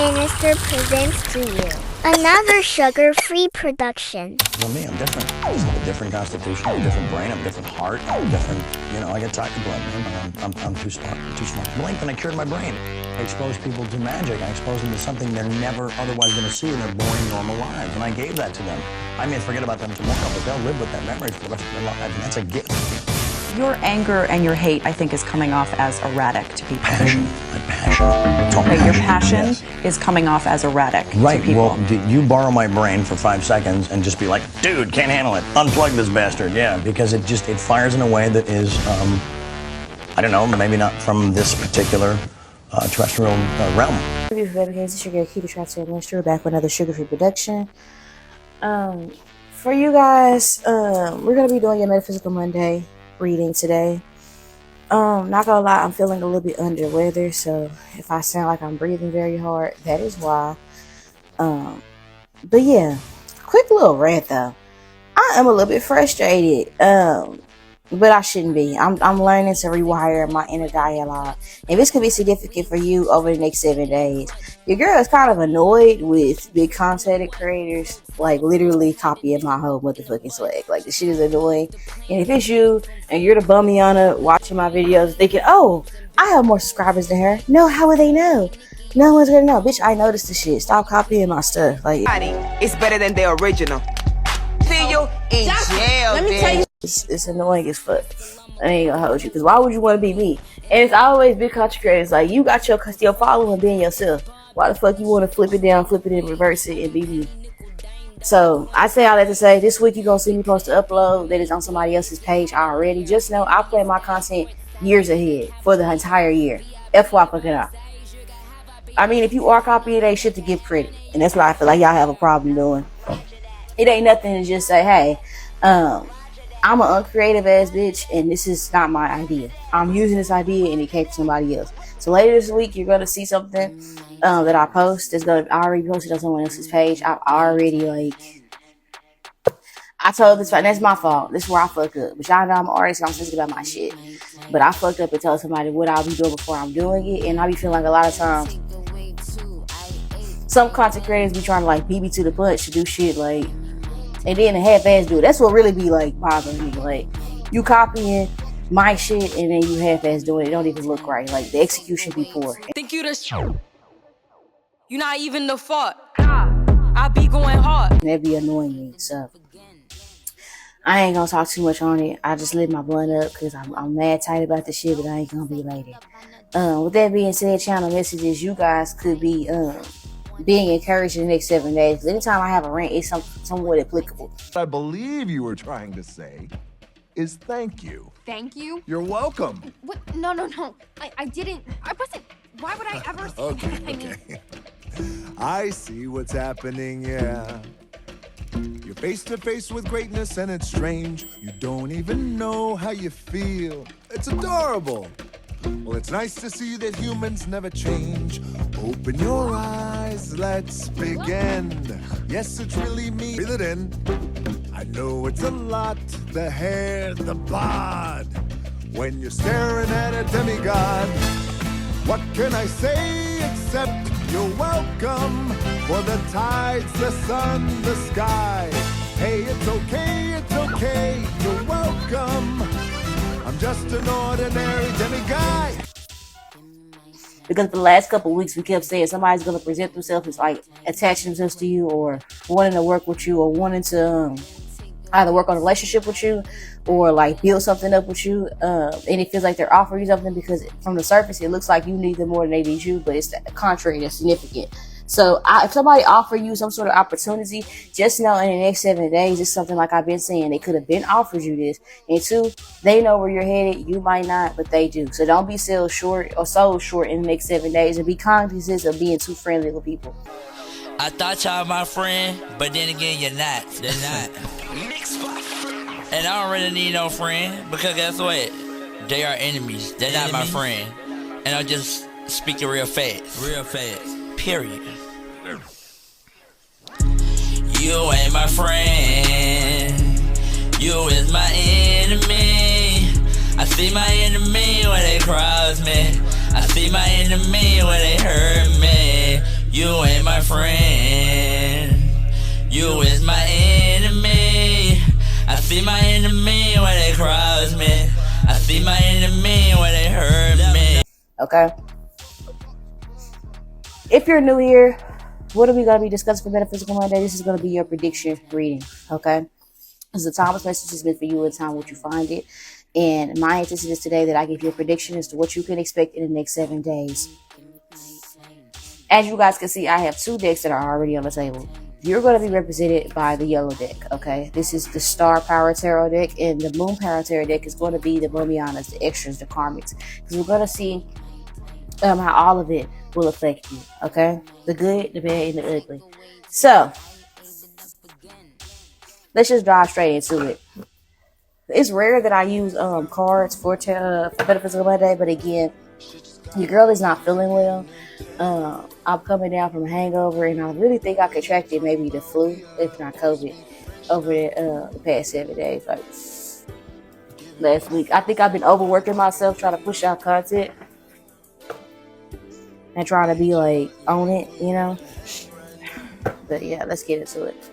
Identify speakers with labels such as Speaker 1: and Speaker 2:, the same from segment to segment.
Speaker 1: Minister presents to you another sugar-free production.
Speaker 2: For me, I'm different. I have a different constitution, a different brain, a different heart, a different, I get tiger blood, man. I'm too smart. Blinked and I cured my brain. I expose people to magic. I expose them to something they're never otherwise going to see in their boring, normal lives. And I gave that to them. I may forget about them tomorrow, but they'll live with that memory for the rest of their lives, and that's a gift.
Speaker 3: Your anger and your hate, I think, is coming off as erratic to people.
Speaker 2: Passion. My passion.
Speaker 3: Okay, your passion is coming off as erratic to people.
Speaker 2: Well, you borrow my brain for 5 seconds and just be like, dude, can't handle it. Unplug this bastard. Yeah, because it fires in a way that is, I don't know, maybe not from this particular terrestrial realm.
Speaker 4: Beautiful baby guys, it's your girl Keita Traxler Minister back with another sugar-free production. For you guys, we're gonna be doing your Metaphysical Monday reading today. Not gonna lie, I'm feeling a little bit under weather, so if I sound like I'm breathing very hard, that is why. But yeah, quick little rant though. I am a little bit frustrated. But I shouldn't be. I'm learning to rewire my inner dialogue. And this could be significant for you over the next 7 days. Your girl is kind of annoyed with big content creators, like literally copying my whole motherfucking swag. Like, the shit is annoying. And if it's you and you're the bummiana watching my videos thinking, oh, I have more subscribers than her. No, how would they know? No one's gonna know. Bitch, I noticed the shit. Stop copying my stuff. Like,
Speaker 5: it's better than the original. See you in jail,
Speaker 4: let me tell you. It's annoying as fuck. I ain't gonna hold you, because why would you want to be me? And it's always big content creators. Like, you got your following being yourself. Why the fuck you want to flip it down, flip it in, reverse it, and be me? So I say all that to say, this week you're gonna see me post an upload that is on somebody else's page already. Just know I plan my content years ahead for the entire year. FY fucking out. I mean, if you are copying, it ain't shit to give credit, and that's what I feel like y'all have a problem doing. It ain't nothing to just say, hey, I'm an uncreative ass bitch, and this is not my idea. I'm using this idea, and it came from somebody else. So later this week, you're gonna see something that I post. I already posted on someone else's page. I've already I told this, and that's my fault. This is where I fuck up. But y'all know I'm an artist, and I'm sensitive about my shit. But I fucked up and told somebody what I'll be doing before I'm doing it, and I be feeling like a lot of times some content creators be trying to beat me to the punch to do shit and then the half-ass do it. That's what really be bothering me. Like, you copying my shit and then you half-ass doing it. It don't even look right. Like, the execution be poor.
Speaker 6: Think you the you not even the fault. I be going hard.
Speaker 4: And that be annoying me. So I ain't gonna talk too much on it. I just lit my blunt up because I'm mad tight about the shit, but I ain't gonna be later. With that being said, channel messages, you guys could be being encouraged in the next 7 days. Anytime I have a rant, it's somewhat applicable.
Speaker 7: What I believe you were trying to say is thank you.
Speaker 8: Thank you?
Speaker 7: You're welcome.
Speaker 8: What? No. I didn't. I wasn't. Why would I ever say that? I mean,
Speaker 7: I see what's happening, yeah. You're face to face with greatness and it's strange. You don't even know how you feel. It's adorable. Well, it's nice to see that humans never change. Open your eyes, let's begin. Yes, it's really me. Breathe it in. I know it's a lot, the hair, the bod. When you're staring at a demigod, what can I say except you're welcome? For the tides, the sun, the sky. Hey, it's okay, you're welcome. I'm just an ordinary demiguy.
Speaker 4: Because for the last couple of weeks, we kept saying somebody's going to present themselves as attaching themselves to you or wanting to work with you or wanting to either work on a relationship with you or build something up with you. And it feels like they're offering you something because from the surface, it looks like you need them more than they need you, but it's the contrary that's significant. So if somebody offer you some sort of opportunity, just know in the next 7 days, it's something like I've been saying. They could have been offered you this. And 2, they know where you're headed. You might not, but they do. So don't be sold short in the next 7 days, and be cognizant of being too friendly with people.
Speaker 9: I thought y'all my friend, but then again, you're not. They're not. And I don't really need no friend, because guess what? They are enemies. They're not my friend. And I'm just speaking real fast. Real fast. Period. You ain't my friend. You is my enemy. I see my enemy when they cross me. I see my enemy when they hurt me. You
Speaker 4: Okay. If you're new here, what are we going to be discussing for Metaphysical Monday? This is going to be your prediction reading. Okay. This is a timeless message is meant for you in time what you find it. And my intention is today that I give you a prediction as to what you can expect in the next 7 days. As you guys can see, I have 2 decks that are already on the table. You're going to be represented by the yellow deck, okay? This is the Star Power Tarot deck, and the Moon Power Tarot deck is going to be the Momianas, the extras, the karmics. Because we're going to see how all of it will affect you, okay? The good, the bad, and the ugly. So, let's just dive straight into it. It's rare that I use cards for Metaphysical Monday, but again, your girl is not feeling well. I'm coming down from a hangover, and I really think I contracted maybe the flu, if not COVID, over the past 7 days. Like last week, I think I've been overworking myself trying to push out content and trying to be like on it, you know. But yeah, let's get into it.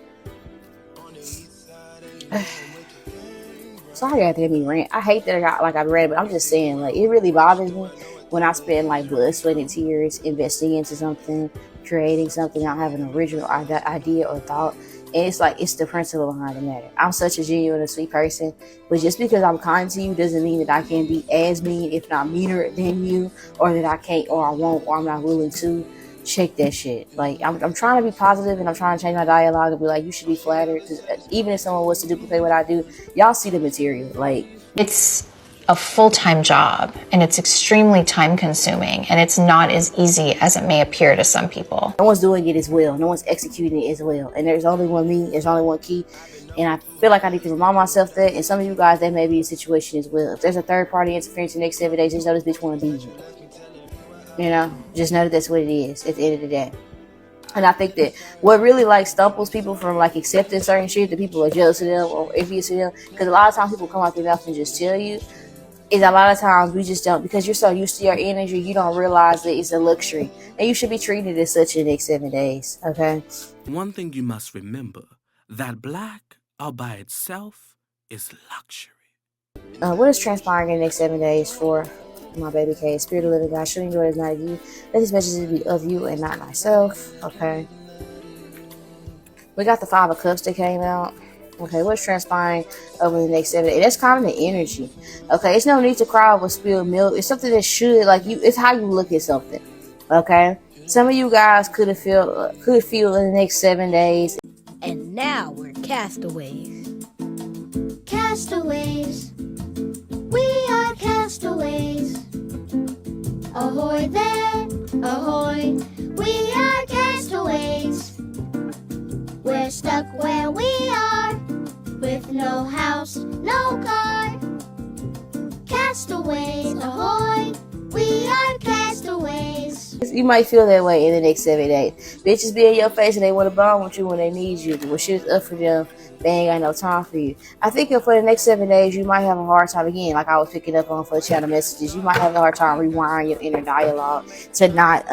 Speaker 4: Sorry, I had to hear me rant. I hate that I ran, but I'm just saying, like, it really bothers me when I spend like blood, sweat, and tears investing into something, creating something, not having an original idea or thought. And it's like, it's the principle behind the matter. I'm such a genuine and sweet person, but just because I'm kind to you doesn't mean that I can be as mean, if not meaner than you, or that I can't, or I won't, or I'm not willing to. Check that shit. Like, I'm trying to be positive, and I'm trying to change my dialogue and be like, you should be flattered. Because even if someone was to duplicate what I do, y'all see the material. Like,
Speaker 10: it's a full-time job, and it's extremely time-consuming, and it's not as easy as it may appear to some people.
Speaker 4: No one's doing it as well. No one's executing it as well. And there's only one me. There's only one key. And I feel like I need to remind myself that. And some of you guys, that may be a situation as well. If there's a third-party interference in the next 7 days, just know this bitch want to be you. You know, just know that that's what it is at the end of the day. And I think that what really like stumbles people from like accepting certain shit, that people are jealous of them or envious of them, because a lot of times people come out their mouth and just tell you, is a lot of times we just don't, because you're so used to your energy, you don't realize that it's a luxury, and you should be treated as such in the next 7 days. Okay.
Speaker 11: One thing you must remember, that black all by itself is luxury.
Speaker 4: What is transpiring in the next 7 days for my baby K? Spirit of living God, should enjoy this night of you. Let this message be of you and not myself. Okay. We got the 5 of Cups that came out. Okay, what's transpiring over the next 7 days? That's kind of the energy. Okay, it's no need to cry over spilled milk. It's something that should, like, you. It's how you look at something. Okay, some of you guys could feel in the next 7 days.
Speaker 12: And now we're castaways.
Speaker 1: Castaways. We are castaways. Ahoy there, ahoy. We are castaways. We're stuck where we are, with no house, no car. Castaways, ahoy. We are castaways.
Speaker 4: You might feel that way in the next 7 days. Bitches be in your face and they want to bond with you when they need you. When shit's up for them, they ain't got no time for you. I think for the next 7 days, you might have a hard time again, like I was picking up on for the channel messages. You might have a hard time rewiring your inner dialogue to not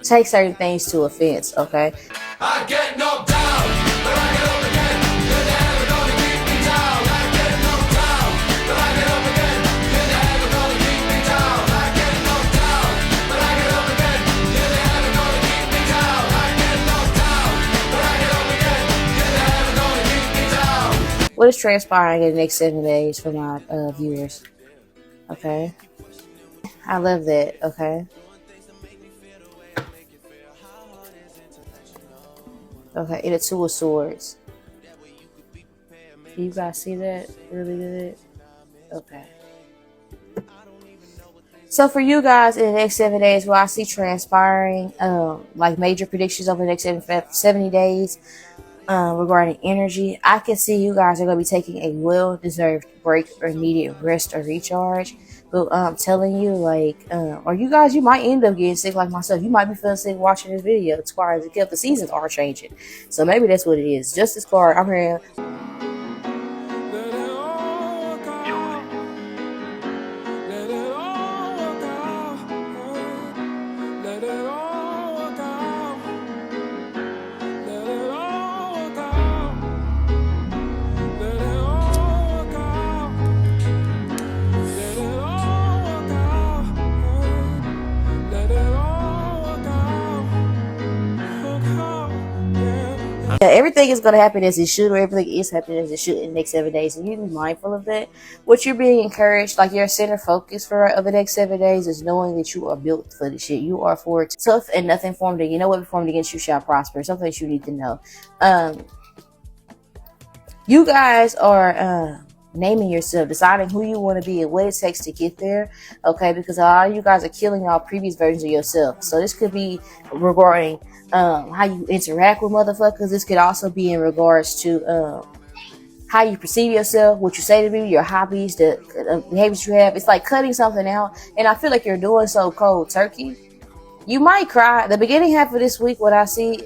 Speaker 4: take certain things to offense, okay?
Speaker 13: I get knocked down, but I get up again. You're never gonna keep me down. I get knocked down, but I get up again. You're never gonna keep me down. I get knocked down, but I get up again. You're never gonna keep me down. I get knocked down, but I get up again. You're never gonna keep me down.
Speaker 4: What is transpiring in the next 7 days for my viewers? Okay, I love that. Okay. Okay, and the 2 of Swords. Can you guys see that really good? Okay. So for you guys in the next 7 days, what I see transpiring, like major predictions over the next 70 days regarding energy, I can see you guys are going to be taking a well-deserved break or needed rest or recharge. But I'm telling you, like, or you guys, you might end up getting sick like myself. You might be feeling sick watching this video. As far as the seasons are changing. So maybe that's what it is. Justice card, I'm here. Yeah, everything is going to happen as it should, or everything is happening as it should in the next 7 days. And you be mindful of that. What you're being encouraged, like your center focus for the next 7 days, is knowing that you are built for this shit. You are for it. Tough and nothing formed against. You know what formed against you shall prosper. Something that you need to know. You guys are naming yourself, deciding who you want to be and what it takes to get there. Okay, because a lot of you guys are killing y'all previous versions of yourself. So this could be regarding how you interact with motherfuckers. This could also be in regards to how you perceive yourself, what you say to people, your hobbies, the behaviors you have. It's like cutting something out, and I feel like you're doing so cold turkey. You might cry. The beginning half of this week, what I see,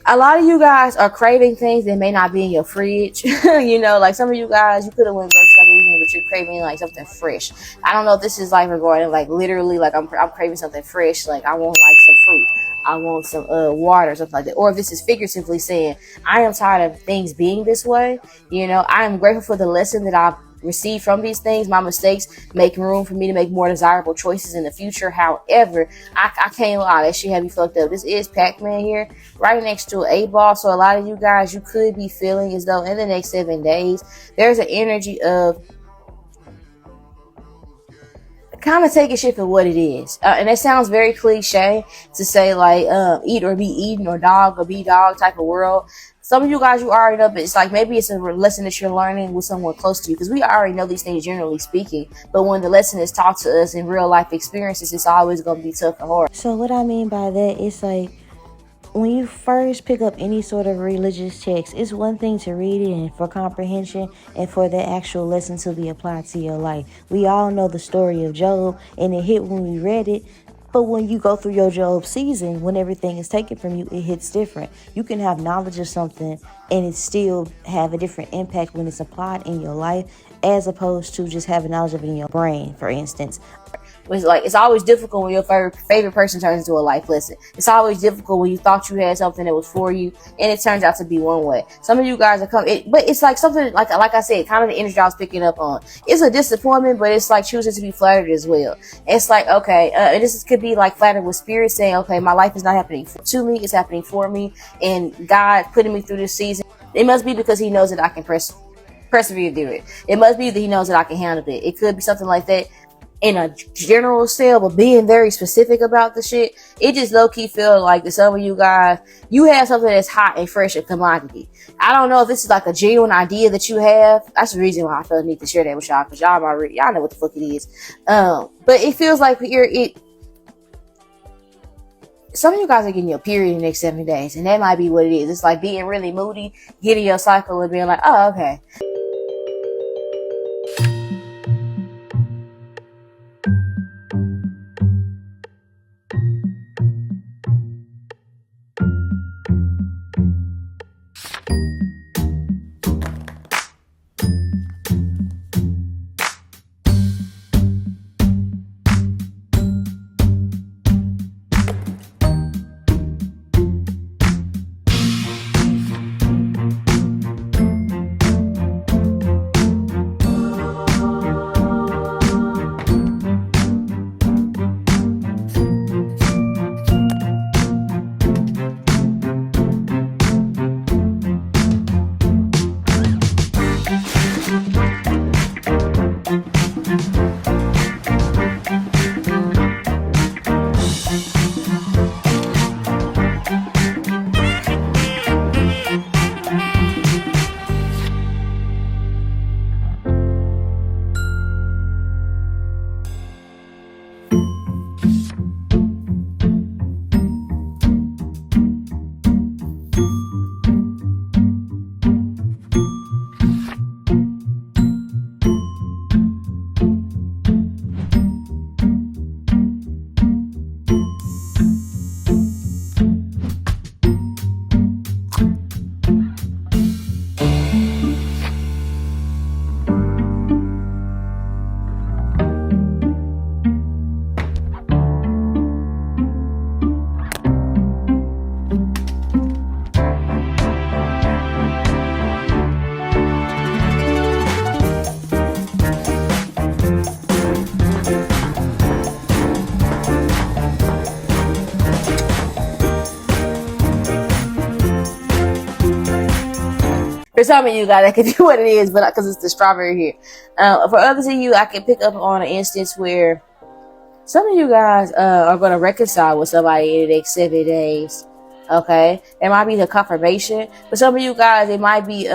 Speaker 4: a lot of you guys are craving things that may not be in your fridge. You know, like some of you guys, you could have went grocery shopping recently, but you're craving like something fresh. I don't know if this is like regarding like literally like I'm craving something fresh. Like I want like some fruit. I want some water or something like that. Or if this is figuratively saying, I am tired of things being this way. You know, I am grateful for the lesson that I've received from these things. My mistakes make room for me to make more desirable choices in the future. However, I can't lie, that shit had me fucked up. This is Pac-Man here, right next to an 8-ball. So a lot of you guys, you could be feeling as though in the next 7 days, there's an energy of kind of taking shit for what it is. And that sounds very cliche to say like eat or be eaten, or dog or be dog type of world. Some of you guys, you already know, but it's like maybe it's a lesson that you're learning with someone close to you, because we already know these things generally speaking. But when the lesson is taught to us in real life experiences, it's always going to be tough and hard.
Speaker 14: So what I mean by that, it's like when you first pick up any sort of religious text, it's one thing to read it and for comprehension and for the actual lesson to be applied to your life. We all know the story of Job, and it hit when we read it. But when you go through your Job season, when everything is taken from you, it hits different. You can have knowledge of something and it still have a different impact when it's applied in your life, as opposed to just having knowledge of it in your brain, for instance.
Speaker 4: It's like, it's always difficult when your favorite person turns into a life lesson. It's always difficult when you thought you had something that was for you and it turns out to be one way. Some of you guys are coming, but it's like something like I said, kind of the energy I was picking up on. It's a disappointment, but it's like choosing to be flattered as well. It's like, okay, and this could be like flattered with spirit saying, okay, my life is not happening to me, it's happening for me, and God putting me through this season. It must be because He knows that I can persevere through it. It must be that He knows that I can handle it. It could be something like that in a general scale, but being very specific about the shit, it just low-key feel like that some of you guys, you have something that's hot and fresh and commodity. I don't know if this is like a genuine idea that you have. That's the reason why I feel the need to share that with y'all, because y'all know what the fuck it is. But it feels like some of you guys are getting your period in the next 7 days, and that might be what it is. It's like being really moody, getting your cycle and being like, oh, okay. For some of you guys, that could be what it is, but because it's the strawberry here. For others of you, I can pick up on an instance where some of you guys are going to reconcile with somebody in the next 7 days. Okay, it might be the confirmation. For some of you guys, it might be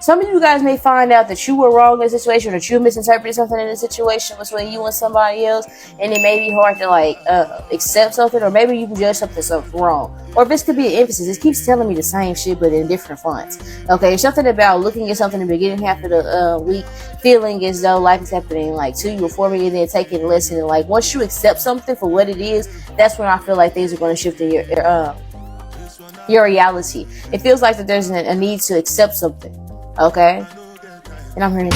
Speaker 4: some of you guys may find out that you were wrong in a situation, or that you misinterpreted something in a situation between you and somebody else, and it may be hard to like accept something, or maybe you can judge something wrong. Or this could be an emphasis. It keeps telling me the same shit, but in different fonts. Okay, something about looking at something in the beginning half of the week, feeling as though life is happening like to you or for me, and then taking a lesson. And like once you accept something for what it is, that's when I feel like things are going to shift in your reality. It feels like that there's a need to accept something. Okay, and I'm hearing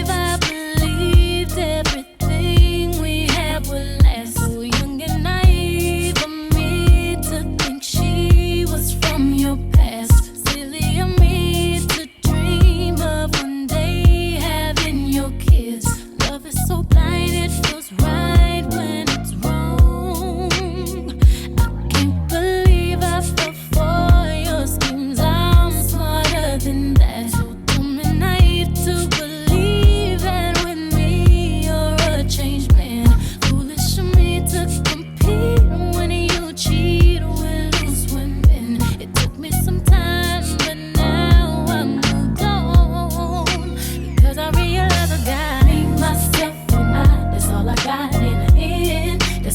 Speaker 13: I believed everything we had would last. So young and naive of me to think she was from your past. Silly of me to dream of one day having your kiss. Love is so blind, it feels right when it's wrong. I can't believe I fell for your schemes. I'm smarter than that.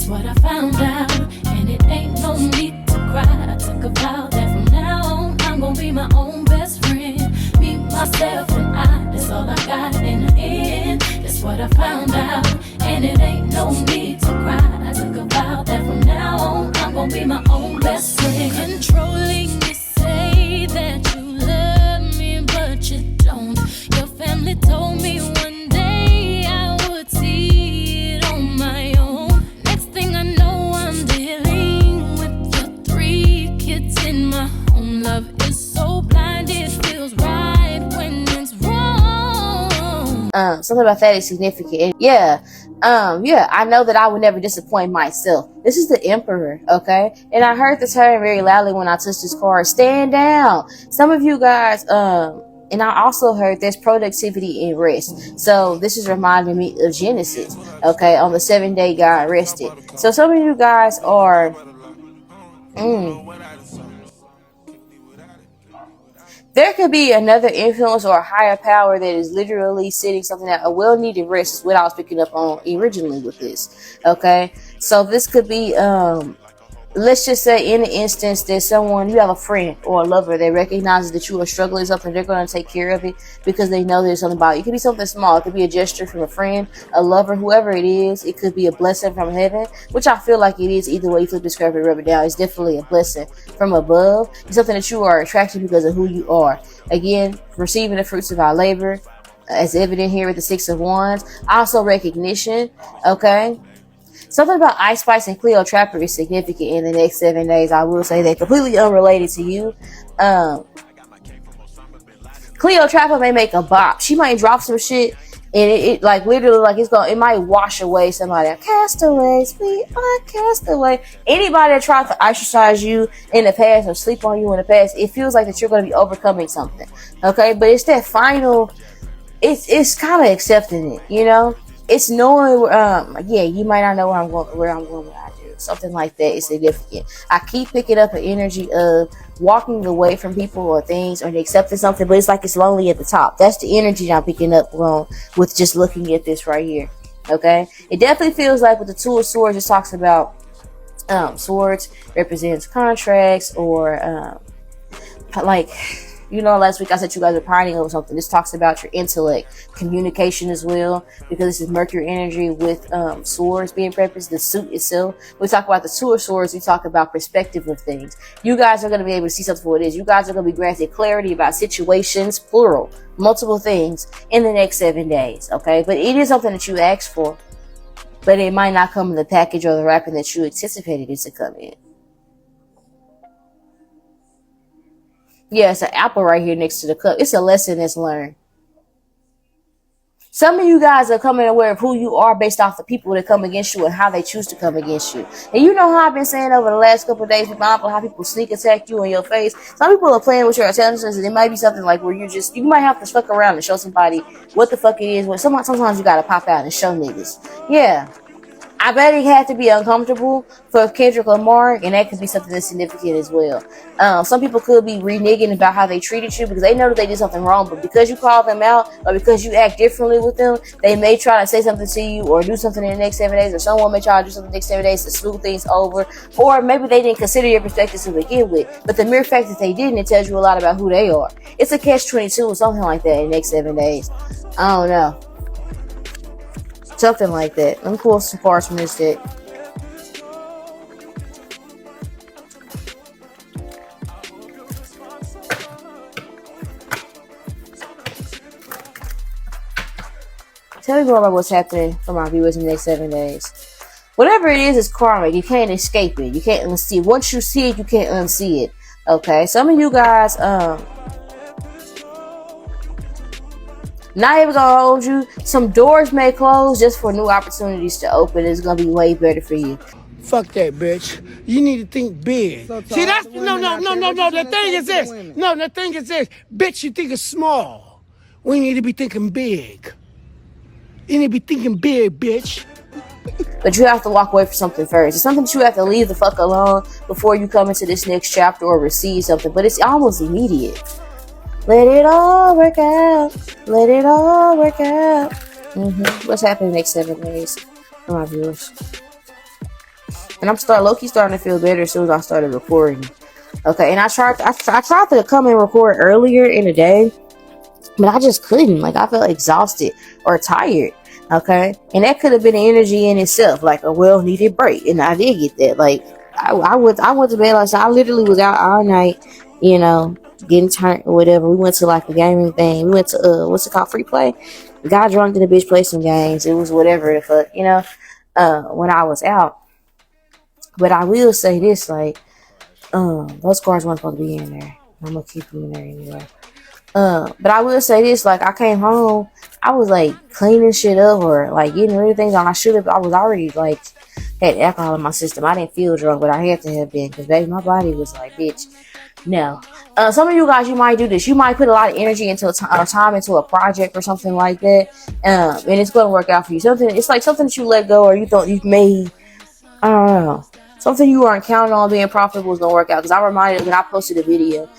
Speaker 13: What I found out, and it ain't no need to cry. I took a vow that from now on I'm gonna be my own best friend. Me, myself, and I, that's all I got in the end. That's what I found out, and it ain't no need to cry. I took a vow that from now on I'm gonna be my own best friend. Controlling, you say that you love me, but you don't. Your family told me one day I would see it on my own. Love is so blind, it feels right when it's wrong.
Speaker 4: Something about that is significant. Yeah, I know that I would never disappoint myself. This is the Emperor, okay? And I heard the term very loudly when I touched this card. Stand down. Some of you guys, and I also heard there's productivity in rest. So this is reminding me of Genesis, okay? On the 7th day, God rested. So some of you guys are, there could be another influence or a higher power that is literally sitting something out. A well-needed rest is what I was picking up on originally with this. Okay, so this could be, let's just say in the instance that someone, you have a friend or a lover that recognizes that you are struggling with something, they're going to take care of it because they know there's something about it. It could be something small. It could be a gesture from a friend, a lover, whoever it is. It could be a blessing from heaven, which I feel like it is. Either way you flip the script and rub it down, it's definitely a blessing from above. It's something that you are attracted because of who you are. Again, receiving the fruits of our labor, as evident here with the 6 of Wands. Also recognition, okay? Something about Ice Spice and Cleopatra is significant in the next 7 days. I will say that completely unrelated to you. Cleopatra may make a bop. She might drop some shit, and it like literally like it might wash away somebody. Castaways, we are castaway. Anybody that tried to ostracize you in the past or sleep on you in the past, it feels like that you're going to be overcoming something. Okay, but it's that final. It's kind of accepting it, you know. It's knowing, you might not know where I'm going when I do. Something like that is significant. I keep picking up an energy of walking away from people or things or accepting something, but it's like it's lonely at the top. That's the energy I'm picking up on with just looking at this right here. Okay? It definitely feels like with the Two of Swords, it talks about swords represents contracts or like... You know, last week I said you guys are pining over something. This talks about your intellect, communication as well, because this is Mercury energy with swords being represented, the suit itself. We talk about the Two of Swords. We talk about perspective of things. You guys are going to be able to see something for what it is. You guys are going to be granted clarity about situations, plural, multiple things in the next 7 days, okay? But it is something that you asked for, but it might not come in the package or the wrapping that you anticipated it to come in. Yeah, it's an apple right here next to the cup. It's a lesson that's learned. Some of you guys are coming aware of who you are based off the people that come against you and how they choose to come against you. And you know how I've been saying over the last couple of days, for example, how people sneak attack you in your face. Some people are playing with your intelligence, and it might be something like where you might have to fuck around and show somebody what the fuck it is. Sometimes you gotta pop out and show niggas. Yeah. I bet it had to be uncomfortable for Kendrick Lamar, and that could be something that's significant as well. Some people could be reneging about how they treated you because they know that they did something wrong, but because you call them out or because you act differently with them, they may try to say something to you or do something in the next 7 days, or someone may try to do something in the next 7 days to smooth things over, or maybe they didn't consider your perspective to begin with, but the mere fact that they didn't, it tells you a lot about who they are. It's a catch-22 or something like that in the next 7 days. I don't know. Something like that. Let me pull some cards from this deck. Tell me more about what's happening for my viewers in the next 7 days. Whatever it is karmic. You can't escape it. You can't unsee it. Once you see it, you can't unsee it. Okay? Some of you guys, not even gonna hold you. Some doors may close just for new opportunities to open. It's gonna be way better for you.
Speaker 15: Fuck that, bitch. You need to think big. See, that's no. The thing is this. No, the thing is this. Bitch, you think it's small. We need to be thinking big. You need to be thinking big, bitch.
Speaker 4: But you have to walk away from something first. It's something that you have to leave the fuck alone before you come into this next chapter or receive something. But it's almost immediate. Let it all work out. Let it all work out. What's happening the next 7 days for my viewers? And I'm low-key starting to feel better as soon as I started recording. Okay, and I tried to come and record earlier in the day, but I just couldn't. Like, I felt exhausted or tired. Okay, and that could have been an energy in itself, like a well-needed break, and I did get that. Like, I went to bed last night. I literally was out all night, you know, getting turned or whatever. We went to like a gaming thing. We went to what's it called, Free Play. We got drunk and the bitch played some games. It was whatever the fuck, you know, when I was out. But I will say this, like, those cards weren't supposed to be in there. I'm gonna keep them in there anyway. But I will say this, like, I came home, I was like cleaning shit up or like getting rid of things on I should have. I was already like had alcohol in my system. I didn't feel drunk, but I had to have been because baby, my body was like, bitch. No. Some of you guys, you might do this. You might put a lot of energy into time into a project or something like that, and it's going to work out for you. It's like something that you let go or you thought you made. I don't know. Something you weren't counting on being profitable is going to work out. Because I reminded when I posted a video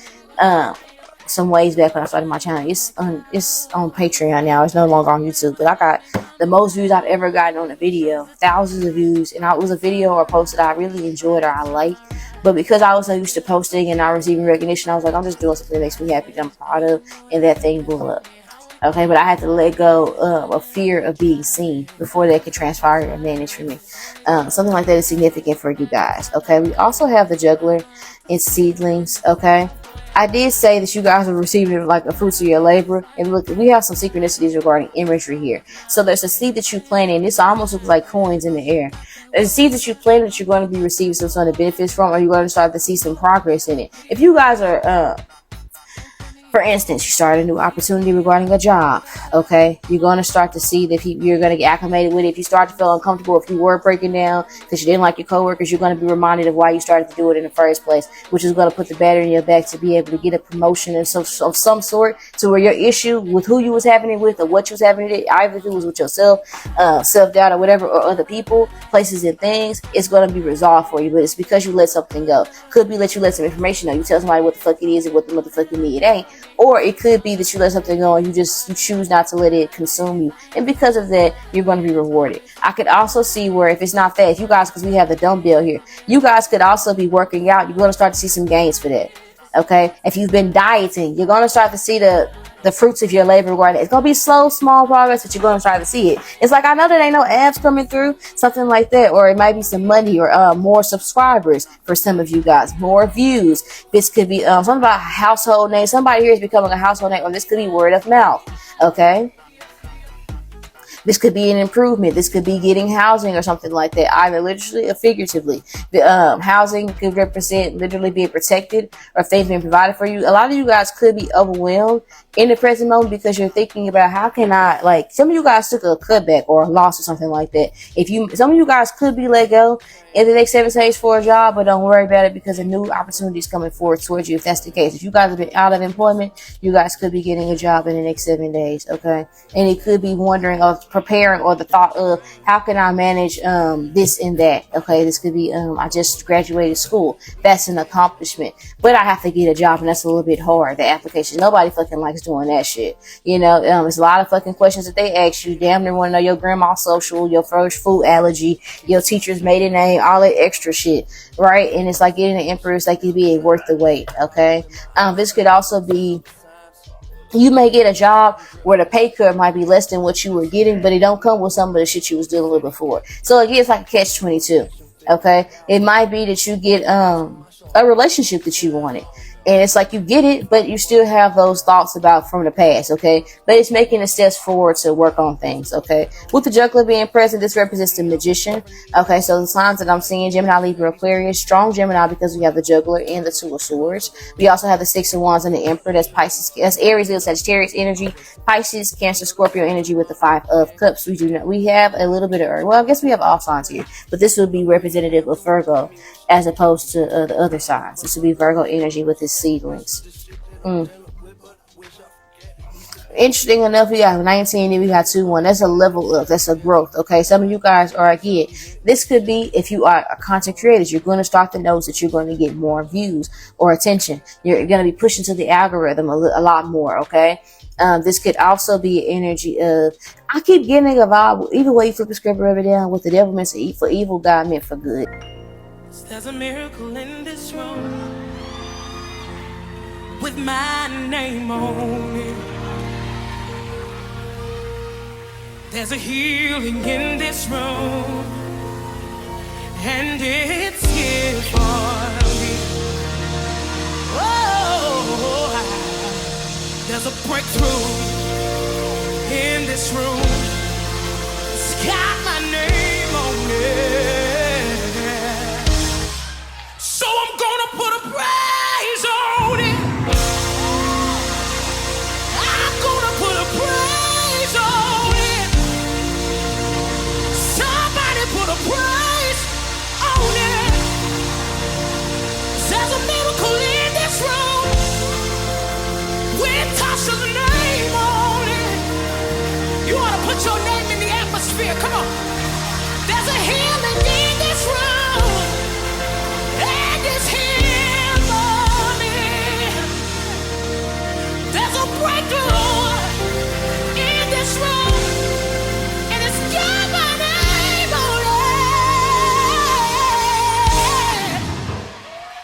Speaker 4: some ways back when I started my channel. It's on Patreon now. It's no longer on YouTube. But I got the most views I've ever gotten on a video. Thousands of views. And it was a video or post that I really enjoyed or I liked. But because I was so used to posting and not receiving recognition, I was like, I'm just doing something that makes me happy, that I'm proud of, and that thing blew up. Okay, but I had to let go of fear of being seen before they could transpire and manage for me. Something like that is significant for you guys. Okay, we also have the Juggler and Seedlings. Okay, I did say that you guys are receiving like the fruits of your labor. And look, we have some synchronicities regarding imagery here. So there's a seed that you planted, and this almost looks like coins in the air. There's a seed that you planted that you're going to be receiving some sort of benefits from, or you're going to start to see some progress in it. If you guys are for instance, you start a new opportunity regarding a job, okay? You're going to start to see that you're going to get acclimated with it. If you start to feel uncomfortable, if you were breaking down because you didn't like your coworkers, you're going to be reminded of why you started to do it in the first place, which is going to put the battery in your back to be able to get a promotion of some sort to where your issue with who you was having it with or what you was having it, either if it was with yourself, self-doubt or whatever, or other people, places and things, it's going to be resolved for you. But it's because you let something go. Could be that you let some information know. You tell somebody what the fuck it is and what the motherfucker mean it ain't. Or it could be that you let something go and you choose not to let it consume you. And because of that, you're going to be rewarded. I could also see where if it's not that, if you guys, because we have the dumbbell here, you guys could also be working out. You're going to start to see some gains for that. Okay? If you've been dieting, you're going to start to see the fruits of your labor regarding it. It's going to be slow, small progress, but you're going to start to see it. It's like, I know there ain't no abs coming through, something like that, or it might be some money or more subscribers for some of you guys, more views. This could be something about household name. Somebody here is becoming a household name, or this could be word of mouth. Okay? This could be an improvement. This could be getting housing or something like that, either literally or figuratively. The housing could represent literally being protected or if they've been provided for you. A lot of you guys could be overwhelmed in the present moment because you're thinking about how can I, like, some of you guys took a cutback or a loss or something like that. Some of you guys could be let go in the next 7 days for a job, but don't worry about it because a new opportunity is coming forward towards you if that's the case. If you guys have been out of employment, you guys could be getting a job in the next 7 days, okay? And it could be wondering or preparing or the thought of how can I manage this and that, okay? This could be I just graduated school. That's an accomplishment. But I have to get a job and that's a little bit hard. The application, nobody fucking likes doing that shit. You know, there's a lot of fucking questions that they ask you. Damn near want to know your grandma's social, your first food allergy, your teacher's maiden name, all that extra shit, right? And it's like getting an empress, like it being worth the wait, okay? This could also be, you may get a job where the pay cut might be less than what you were getting, but it don't come with some of the shit you was dealing with before. So again, it's like a catch-22, okay? It might be that you get a relationship that you wanted. And it's like you get it, but you still have those thoughts about from the past, okay? But it's making the steps forward to work on things, okay? With the juggler being present, this represents the magician, okay? So the signs that I'm seeing, Gemini, Libra, Aquarius, strong Gemini because we have the juggler and the Two of Swords. We also have the Six of Wands and the Emperor. That's Pisces, that's Aries, Leo, Sagittarius energy, Pisces, Cancer, Scorpio energy with the Five of Cups. We have a little bit of Earth. Well, I guess we have all signs here, but this would be representative of Virgo as opposed to the other signs. This would be Virgo energy with his seedlings. Interesting enough, we got 19 and we got 2-1. That's a level up. That's a growth. Okay, some of you guys are, again, this could be if you are a content creator, you're going to start to notice that you're going to get more views or attention. You're going to be pushing to the algorithm a lot more. Okay, this could also be an energy of, I keep getting a vibe. Either way you flip the script rub it down, what the devil meant for evil, God meant for good.
Speaker 6: There's a miracle in this room with my name on it. There's a healing in this room, and it's here for me. Oh, there's a breakthrough in this room. It's got my name on it. So I'm gonna put a praise on it. I'm gonna put a praise on it. Somebody put a praise on it. There's a miracle in this room with Tasha's name on it. You ought to put your name in the atmosphere. Come on. There's a healing in this room. And it's here for me. There's a breakthrough in this room, and it's got my name on it.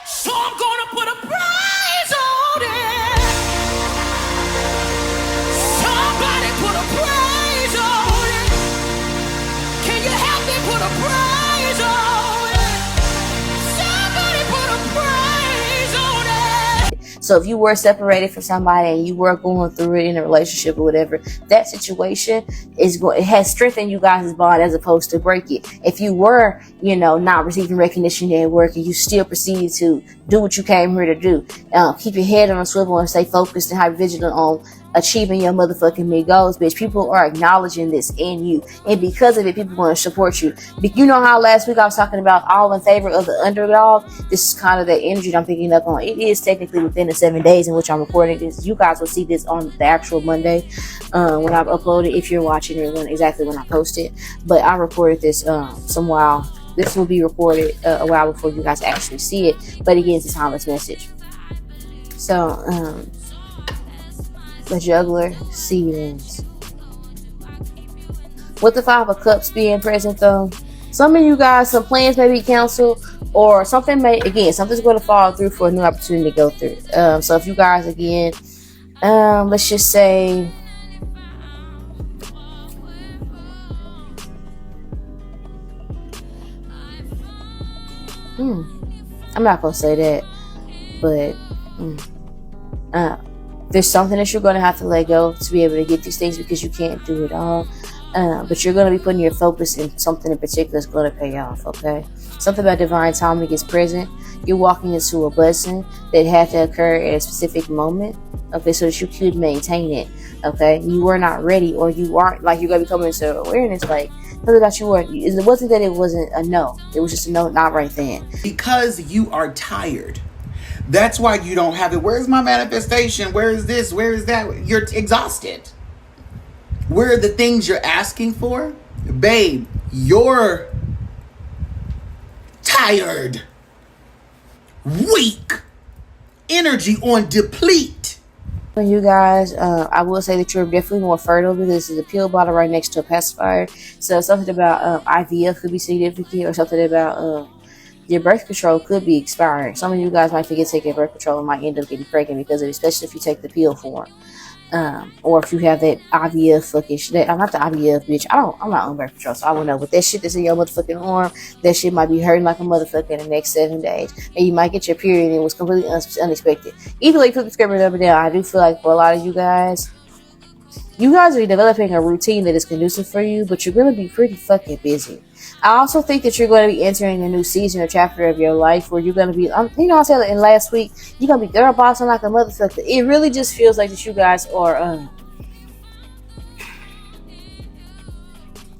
Speaker 6: So I'm gonna put a praise on it. Somebody put a praise on it. Can you help me put a praise on it?
Speaker 4: So if you were separated from somebody and you were going through it in a relationship or whatever, that situation it has strengthened you guys' bond as opposed to break it. If you were, not receiving recognition at work and you still proceeded to do what you came here to do, keep your head on a swivel and stay focused and high vigilant on achieving your motherfucking mid goals, bitch. People are acknowledging this in you, and because of it, people want to support you. You know how last week I was talking about all in favor of the underdog? This is kind of the energy that I'm picking up on. It is technically within the 7 days in which I'm recording this. You guys will see this on the actual Monday when I've uploaded, if you're watching it exactly when I post it. But I recorded this this will be recorded a while before you guys actually see it, but again, it's a timeless message. So the juggler seedlings. With the Five of Cups being present though, some of you guys, some plans may be canceled, or something's going to fall through for a new opportunity to go through. So if you guys, again, let's just say, I'm not going to say that, but there's something that you're going to have to let go to be able to get these things, because you can't do it all. But you're going to be putting your focus in something in particular that's going to pay off, okay? Something about divine timing is present. You're walking into a blessing that had to occur at a specific moment, okay, so that you could maintain it, okay? You were not ready, or you aren't, like, you're going to be coming into awareness, like, something about you were, it wasn't that it wasn't a no. It was just a no, not right then.
Speaker 16: Because you are tired. That's why you don't have it. Where's my manifestation? Where is this? Where is that? You're exhausted. Where are the things you're asking for? Babe, you're tired, weak, energy on deplete.
Speaker 4: You guys, I will say that you're definitely more fertile because this is a pill bottle right next to a pacifier. So something about IVF could be significant, or something about your birth control could be expiring. Some of you guys might forget to take your birth control and might end up getting pregnant because of it, especially if you take the pill form. Or if you have that IVF fucking shit. I'm not the IVF bitch. I'm not on birth control, so I won't know. But that shit that's in your motherfucking arm, that shit might be hurting like a motherfucker in the next 7 days. And you might get your period and it was completely unexpected. Either way, flip the script up and down. I do feel like for a lot of you guys are developing a routine that is conducive for you, but you're going to be pretty fucking busy. I also think that you're going to be entering a new season or chapter of your life where you're going to be, I said in last week, you're going to be girl bossing like a motherfucker. It really just feels like that you guys are,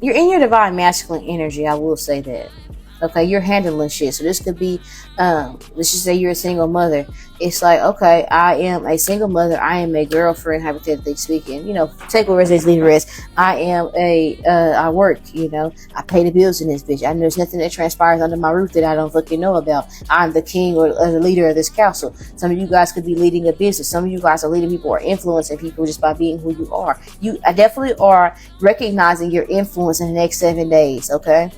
Speaker 4: you're in your divine masculine energy. I will say that. Okay, you're handling shit. So this could be, let's just say you're a single mother. It's like, okay, I am a single mother. I am a girlfriend, hypothetically speaking. You know, take what resonates, leave the rest. I am I work, you know. I pay the bills in this bitch. I know there's nothing that transpires under my roof that I don't fucking know about. I'm the king or the leader of this council. Some of you guys could be leading a business. Some of you guys are leading people or influencing people just by being who you are. I definitely are recognizing your influence in the next 7 days, okay?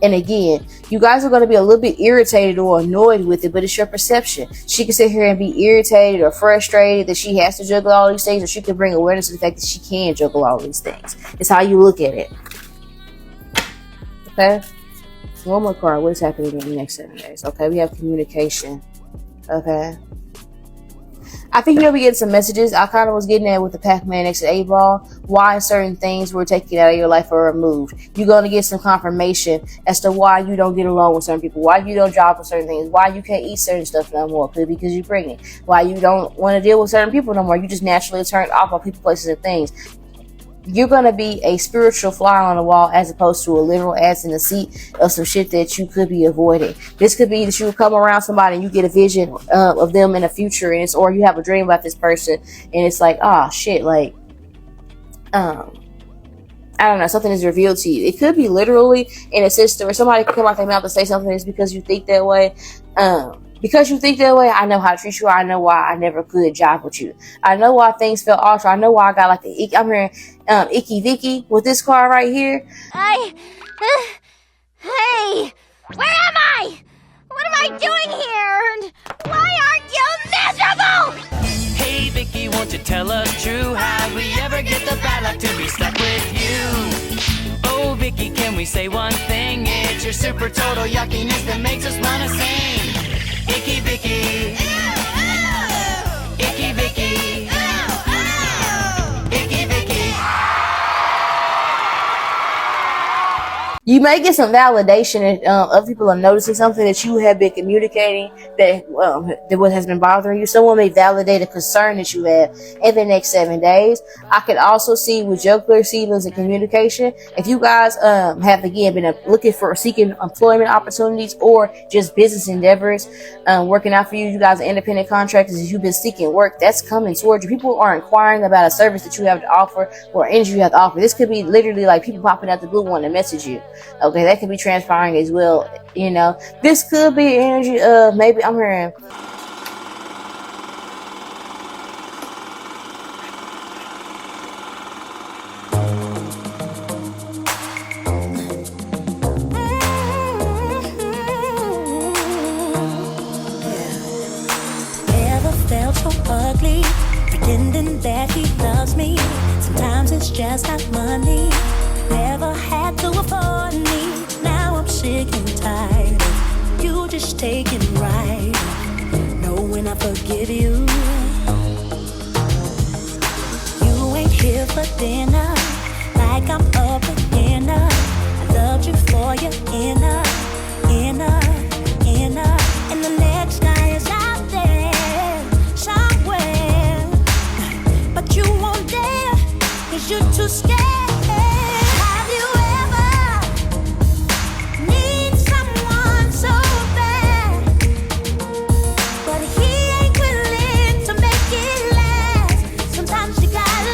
Speaker 4: And again, you guys are going to be a little bit irritated or annoyed with it, but it's your perception. She can sit here and be irritated or frustrated that she has to juggle all these things, or she can bring awareness to the fact that she can juggle all these things. It's how you look at it. Okay? One more card. What is happening in the next 7 days? Okay, we have communication. Okay? I think you'll be getting some messages. I kind of was getting at with the Pac-Man next to 8-Ball. Why certain things were taken out of your life or removed. You're going to get some confirmation as to why you don't get along with certain people. Why you don't job with certain things. Why you can't eat certain stuff no more. Could be because you're pregnant. Why you don't want to deal with certain people no more. You just naturally turned off on people, places, and things. You're going to be a spiritual fly on the wall as opposed to a literal ass in the seat of some shit that you could be avoiding. This could be that you come around somebody and you get a vision of them in the future, and or you have a dream about this person and it's like, oh shit, like, I don't know, something is revealed to you. It could be literally in a system where somebody could come out their mouth and say something that's because you think that way. Because you think that way, I know how to treat you. I know why I never could jive with you. I know why things felt off. I know why I got like the I'm hearing Icky Vicky with this card right here.
Speaker 1: Hey, where am I? What am I doing here? And why aren't you miserable?
Speaker 17: Hey Vicky, won't you tell us true? How we ever get the bad luck to be stuck with you? Oh Vicky, can we say one thing? It's your super total yuckiness that makes us wanna sing. Icky Vicky, Icky Vicky, Icky Vicky.
Speaker 4: You may get some validation of people are noticing something that you have been communicating that what has been bothering you. Someone may validate a concern that you have in the next 7 days. I could also see with your clear seedlings and communication, if you guys have again been looking for seeking employment opportunities or just business endeavors working out for you, you guys are independent contractors, if you've been seeking work, that's coming towards you. People are inquiring about a service that you have to offer or energy you have to offer. This could be literally like people popping out the blue wanting to message you. Okay, that could be transpiring as well. You know, this could be energy of maybe I'm hearing.
Speaker 18: Never felt so ugly, pretending that he loves me. Sometimes it's just not money. Never had to afford me. Now I'm sick and tired of you just taking right, knowing I forgive you. You ain't here for dinner, like I'm up your inner, and the next guy is out there somewhere, but you won't dare, 'cause you're too scared. Have you ever need someone so bad, but he ain't willing to make it last? Sometimes you gotta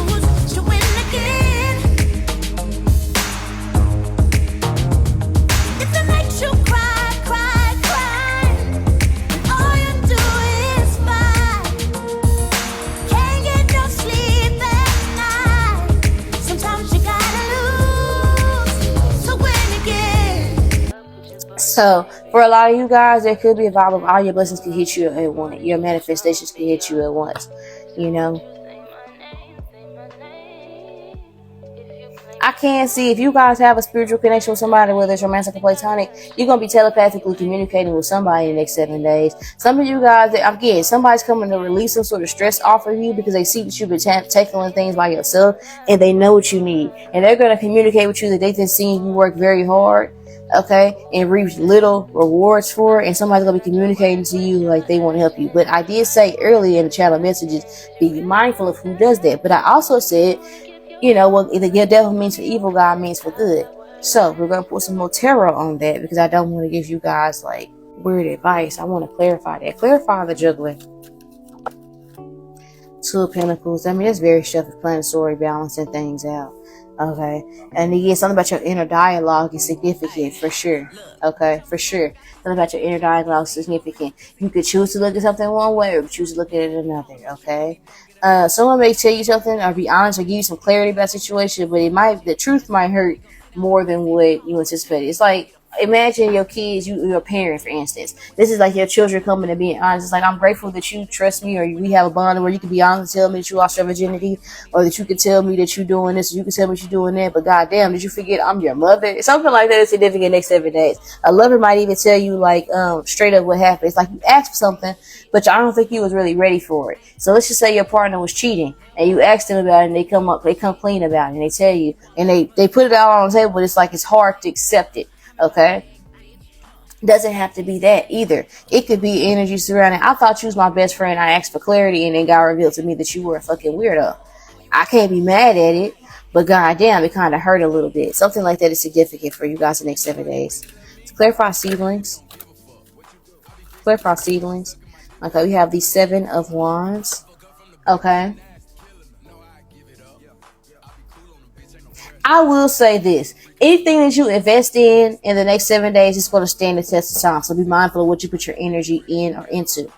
Speaker 18: lose to win again. If it makes you cry, cry, cry, and all you do is fight, can't get no sleep at night. Sometimes you gotta lose to win again.
Speaker 4: So, for a lot of you guys, there could be a vibe of all your blessings can hit you at once. Your manifestations can hit you at once. You know? I can see if you guys have a spiritual connection with somebody, whether it's romantic or platonic, you're going to be telepathically communicating with somebody in the next 7 days. Some of you guys, again, somebody's coming to release some sort of stress off of you because they see that you've been tackling things by yourself and they know what you need. And they're going to communicate with you that they've been seeing you work very hard, okay, and reap little rewards for it. And somebody's going to be communicating to you like they want to help you. But I did say earlier in the channel messages, be mindful of who does that. But I also said, you know, what the devil means for evil, God means for good. So we're going to put some more tarot on that because I don't want to give you guys like weird advice. I want to clarify that. Clarify the juggler. Two of Pentacles. I mean, that's very self-explanatory, balancing things out. Okay. And again, something about your inner dialogue is significant for sure. Okay. For sure. Something about your inner dialogue is significant. You could choose to look at something one way or choose to look at it another. Okay. Someone may tell you something or be honest or give you some clarity about the situation, but the truth might hurt more than what you anticipated. It's like, imagine your kids, you're a parent, for instance. This is like your children coming and being honest. It's like, I'm grateful that you trust me, or we have a bond where you can be honest and tell me that you lost your virginity, or that you can tell me that you're doing this, or you can tell me that you're doing that, but goddamn, did you forget I'm your mother? Something like that is significant next 7 days. A lover might even tell you like straight up what happened. It's like you asked for something, but I don't think you was really ready for it. So let's just say your partner was cheating and you asked them about it and they come clean about it and they tell you and they put it out on the table, but it's like it's hard to accept it. Okay? Doesn't have to be that either. It could be energy surrounding. I thought you was my best friend. I asked for clarity and then God revealed to me that you were a fucking weirdo. I can't be mad at it, but goddamn, it kind of hurt a little bit. Something like that is significant for you guys the next 7 days. To clarify seedlings. Clarify seedlings. Okay, we have the 7 of Wands. Okay. I will say this. Anything that you invest in the next 7 days is going to stand the test of time. So be mindful of what you put your energy in or into.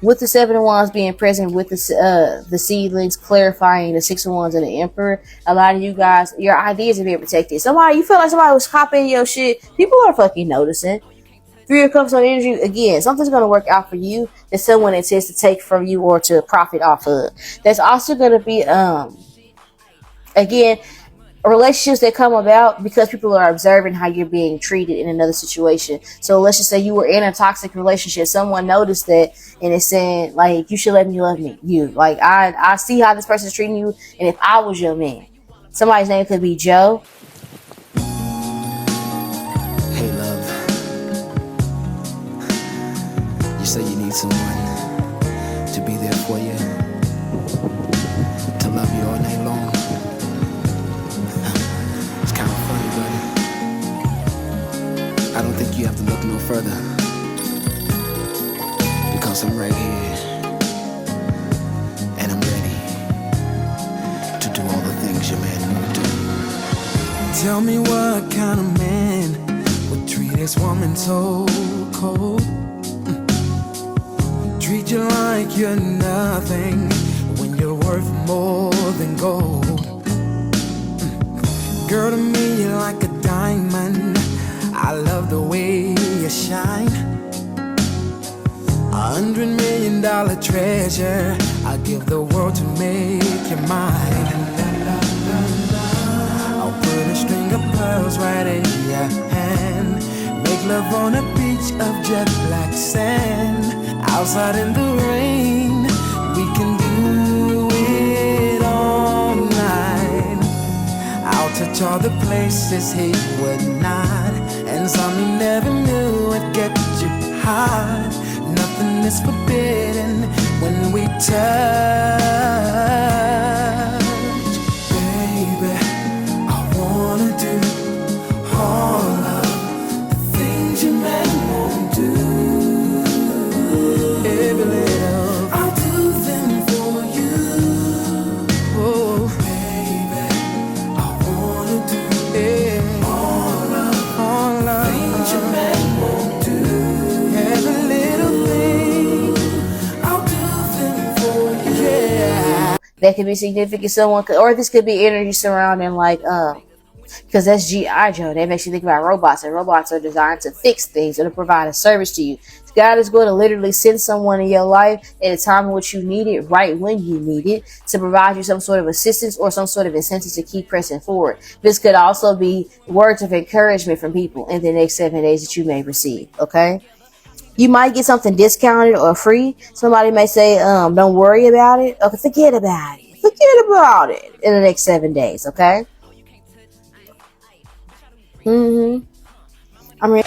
Speaker 4: With the 7 of Wands being present, with the seedlings clarifying, the 6 of Wands and the Emperor, a lot of you guys, your ideas are being protected. You feel like somebody was copying your shit. People are fucking noticing. 3 of Cups on energy, again, something's going to work out for you that someone intends to take from you or to profit off of. There's also going to be, again, relationships that come about because people are observing how you're being treated in another situation. So let's just say you were in a toxic relationship. Someone noticed that and is saying, like, you should let me love me. You. Like, I see how this person's treating you, and if I was your man. Somebody's name could be Joe.
Speaker 19: Hey, love. You say you need someone to be there for you, to love you all night long. It's kind of funny, but I don't think you have to look no further, because I'm right here, and I'm ready to do all the things your man won't do.
Speaker 6: Tell me what kind of man would treat this woman so cold, treat you like you're nothing when you're worth more than gold. Girl, to me you're like a diamond. I love the way you shine. $100 million treasure, I give the world to make you mine. I'll put a string of pearls right in your hand, make love on a beach of jet black sand. Outside in the rain, we can do it all night. Out to
Speaker 19: to all the places he would not, and some he never knew would get you hot. Nothing is forbidden when we touch. Baby, I wanna do all of the things your man won't do. Every little, I'll do them for you. Oh, baby, I wanna do all of the things your man won't do. Every little thing, I'll do them for you. Yeah.
Speaker 4: That could be significant someone, or this could be energy surrounding like because that's G.I. Joe. That makes you think about robots, and robots are designed to fix things or to provide a service to you. God is going to literally send someone in your life at a time in which you need it, right when you need it, to provide you some sort of assistance or some sort of incentive to keep pressing forward. This could also be words of encouragement from people in the next 7 days that you may receive, okay? You might get something discounted or free. Somebody may say, don't worry about it. Okay, forget about it. Forget about it in the next 7 days, okay? I mean,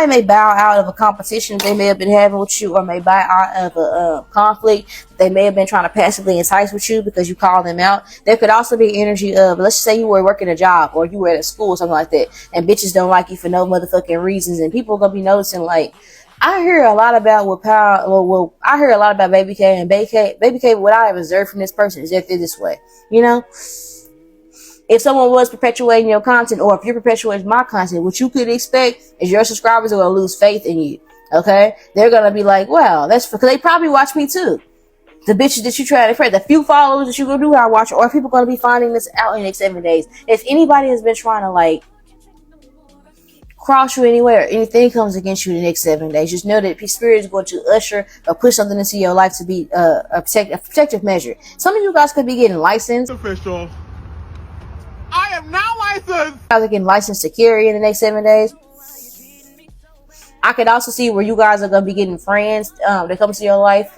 Speaker 4: may bow out of a competition they may have been having with you, or may bow out of a conflict they may have been trying to passively entice with you because you called them out. There could also be energy of, let's say you were working a job or you were at a school or something like that, and bitches don't like you for no motherfucking reasons, and people are gonna be noticing. Like, I hear a lot about what I hear a lot about Baby K and Baby K. What I have observed from this person is that they're this way, you know. If someone was perpetuating your content, or if you're perpetuating my content, what you could expect is your subscribers are going to lose faith in you. Okay? They're going to be like, well, that's because they probably watch me too. The bitches that you try to friend, the few followers that you're going to do, I watch, or people going to be finding this out in the next 7 days. If anybody has been trying to like cross you anywhere, or anything comes against you in the next 7 days, just know that Spirit is going to usher or push something into your life to be a protective measure. Some of you guys could be getting licensed.
Speaker 13: Official. I am now licensed.
Speaker 4: Guys are getting licensed to carry in the next 7 days. I could also see where you guys are going to be getting friends that come to your life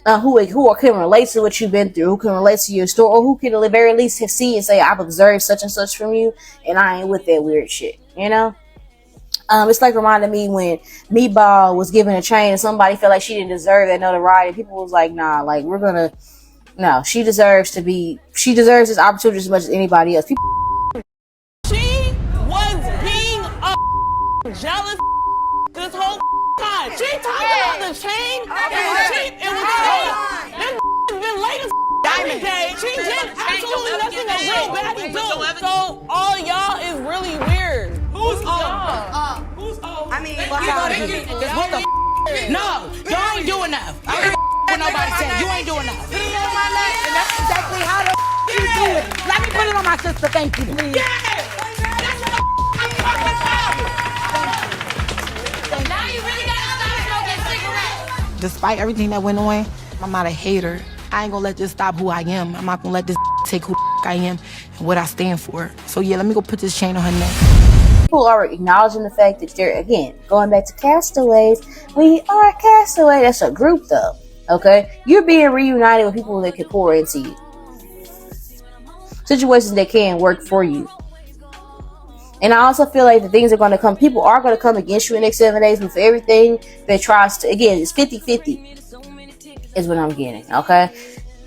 Speaker 4: who can relate to what you've been through, who can relate to your story, or who can at the very least see and say, I've observed such and such from you, and I ain't with that weird shit, you know? It's like reminded me when Meatball was given a chain and somebody felt like she didn't deserve that notoriety, and people was like, nah, like, no, she deserves this opportunity as much as anybody else. People,
Speaker 6: She was being a jealous this whole time. She talked about the chain. It was fake. This has been late as every day. She did absolutely nothing a real baddie do. So all y'all is really weird. Who's all? Who's all? I mean, what the no, y'all ain't doing enough. I don't what nobody said. You ain't doing enough. Put it on my neck, and that's exactly how the you do it. Let me put it on my sister. Thank you, please. Yeah. That's what I'm talking about. Now you really gotta stop smoking cigarettes. Despite everything that went on, I'm not a hater. I ain't gonna let this stop who I am. I'm not gonna let this take who I am and what I stand for. So yeah, let me go put this chain on her neck.
Speaker 4: People are acknowledging the fact that they're, again, going back to castaways. We are castaway. That's a group, though. Okay? You're being reunited with people that can pour into you. Situations that can work for you. And I also feel like the things are going to come, people are going to come against you in the next 7 days with everything that tries to, again, it's 50-50 is what I'm getting, okay?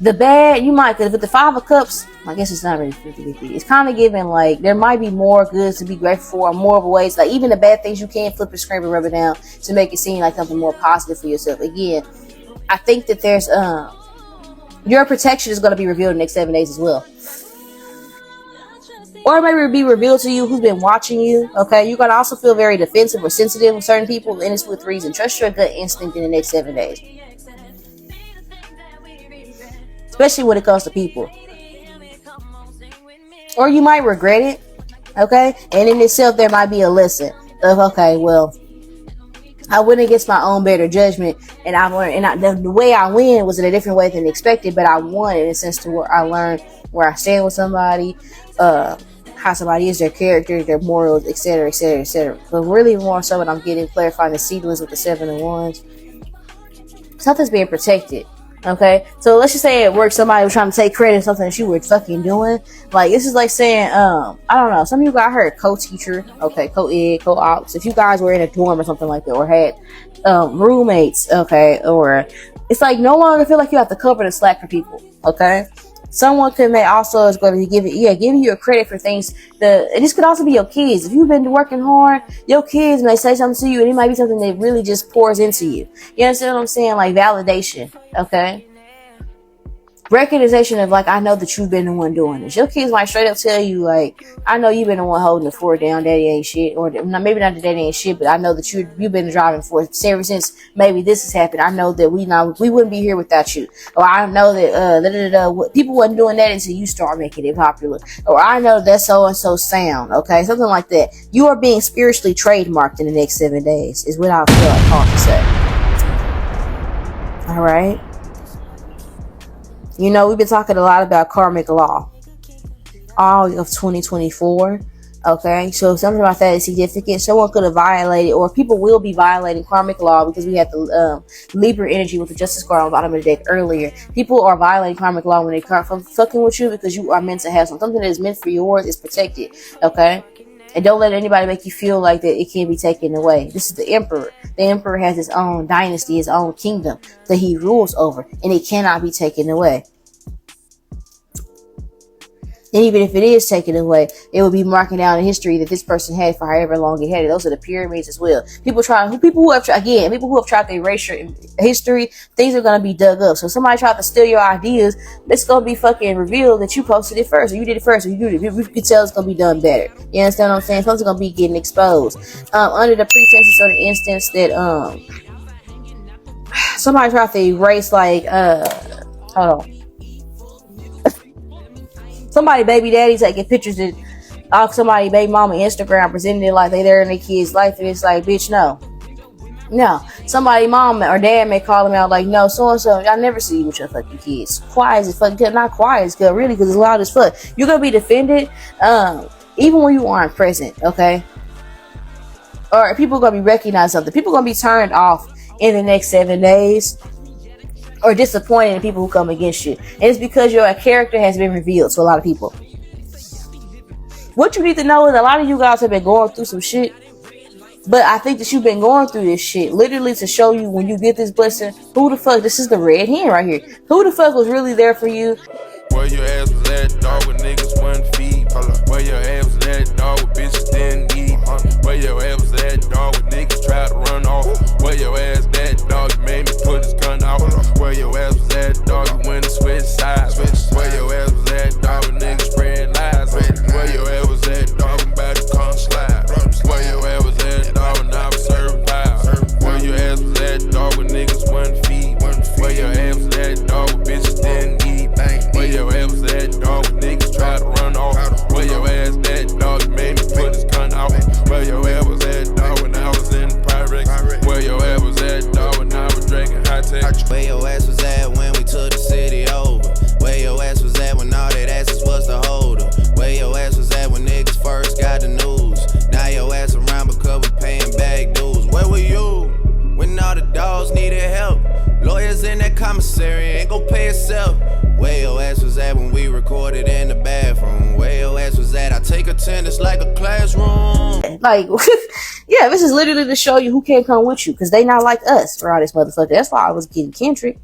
Speaker 4: The bad, you might, because with the 5 of Cups, I guess it's not really 50-50. It's kind of giving, like, there might be more goods to be grateful for, more of ways, like, even the bad things you can flip and scrape and rub it down to make it seem like something more positive for yourself. Again, I think that there's, your protection is going to be revealed in the next 7 days as well. Or maybe be revealed to you who's been watching you, okay? You're going to also feel very defensive or sensitive with certain people, and it's with reason. Trust your gut instinct in the next 7 days. Especially when it comes to people. Or you might regret it, okay? And in itself, there might be a lesson of, okay, well, I went against my own better judgment, and I learned, and the way I win was in a different way than expected, but I won in a sense to where I learned where I stand with somebody, how somebody is, their character, their morals, etc., etc., etc. But really more so what I'm getting, clarifying the seedlings with the 7 of Wands. Something's being protected. Okay, so let's just say at work somebody was trying to take credit for something that you were fucking doing. Like, this is like saying, I don't know, some of you guys heard co-teacher, okay, co-ed, co-ops. If you guys were in a dorm or something like that, or had roommates, okay, or it's like no longer feel like you have to cover the slack for people, okay? Someone could may also is going to give giving you a credit for things and this could also be your kids. If you've been working hard, your kids may say something to you, and it might be something that really just pours into you. You understand what I'm saying? Like validation, okay? Recognition of, like, I know that you've been the one doing this. Your kids might straight up tell you, like, I know you've been the one holding the fort down, daddy ain't shit. Or maybe not that daddy ain't shit, but I know that you've been the driving force ever since maybe this has happened. I know that we wouldn't be here without you. Or I know that people wasn't doing that until you start making it popular. Or I know that so-and-so sound, okay? Something like that. You are being spiritually trademarked in the next 7 days is what I feel like called to say. All right? You know, we've been talking a lot about karmic law all of 2024, okay? So something about that is significant. Someone could have violated, or people will be violating karmic law, because we had the Libra energy with the Justice card on the bottom of the deck earlier. People are violating karmic law when they come from fucking with you, because you are meant to have something that is meant for yours is protected, okay? And don't let anybody make you feel like that it can't be taken away. This is the Emperor. The Emperor has his own dynasty, his own kingdom that he rules over, and it cannot be taken away. And even if it is taken away, it will be marking down in history that this person had for however long it had it. Those are the pyramids as well. People who have tried to erase your history, things are going to be dug up. So if somebody tried to steal your ideas, it's going to be fucking revealed that you posted it first, or you did it first, or you did it. You can tell it's going to be done better. You understand what I'm saying? Something's going to be getting exposed. Under the pretenses or the instance that somebody tried to erase, like, hold on. Somebody baby daddy taking pictures of somebody baby mama Instagram, presenting it like they there in their kid's life, and it's like, bitch, no. Somebody mom or dad may call them out like, no, so and so, I never see you with your fucking kids. Quiet as fuck, not quiet as good, really, because it's loud as fuck. You're gonna be defended, even when you aren't present, okay? Or people are gonna be recognizing something. People are gonna be turned off in the next 7 days. Or disappointed in people who come against you. And it's because your character has been revealed to a lot of people. What you need to know is a lot of you guys have been going through some shit. But I think that you've been going through this shit literally to show you, when you get this blessing, who the fuck, this is the red hen right here. Who the fuck was really there for you?
Speaker 13: Where your ass was at, dog, with niggas one feet. Where your ass was at, dog, with bitches didn't eat. Where your ass was at, dog, with niggas tried to run off. Where your ass at, dog, you made me put his gun out. Where your ass was at, dog, you went and switched sides. Where your ass was at, dog, with niggas spread lies. Where your ass was at, dog, I'm about to come slide. Where your ass was at, dog, and I was serving pies. Where your ass was at, dog, with niggas one feet. Where your ass was at, dog, with bitches didn't eat. Where your ass was at, dog, with niggas tried to run off. Where your ass at, dog, you made me put his gun out. Where your ass was at, dog, when I was in the Pyrex. Where your ass was at, dog, when I was drinking high tech.
Speaker 20: Where your ass was at when we took the city over? Where your ass was at when all that asses was the holder? Where your ass was at when niggas first got the news? Now your ass around because we paying back dues. Where were you when all the dogs needed help? Lawyers in that commissary ain't gon' pay itself. Where your ass was at when we recorded in the bathroom? Where your ass was at? I take attendance like a classroom.
Speaker 4: Like, yeah, this is literally to show you who can't come with you, because they not like us for all this motherfucker. That's why I was getting Kendrick.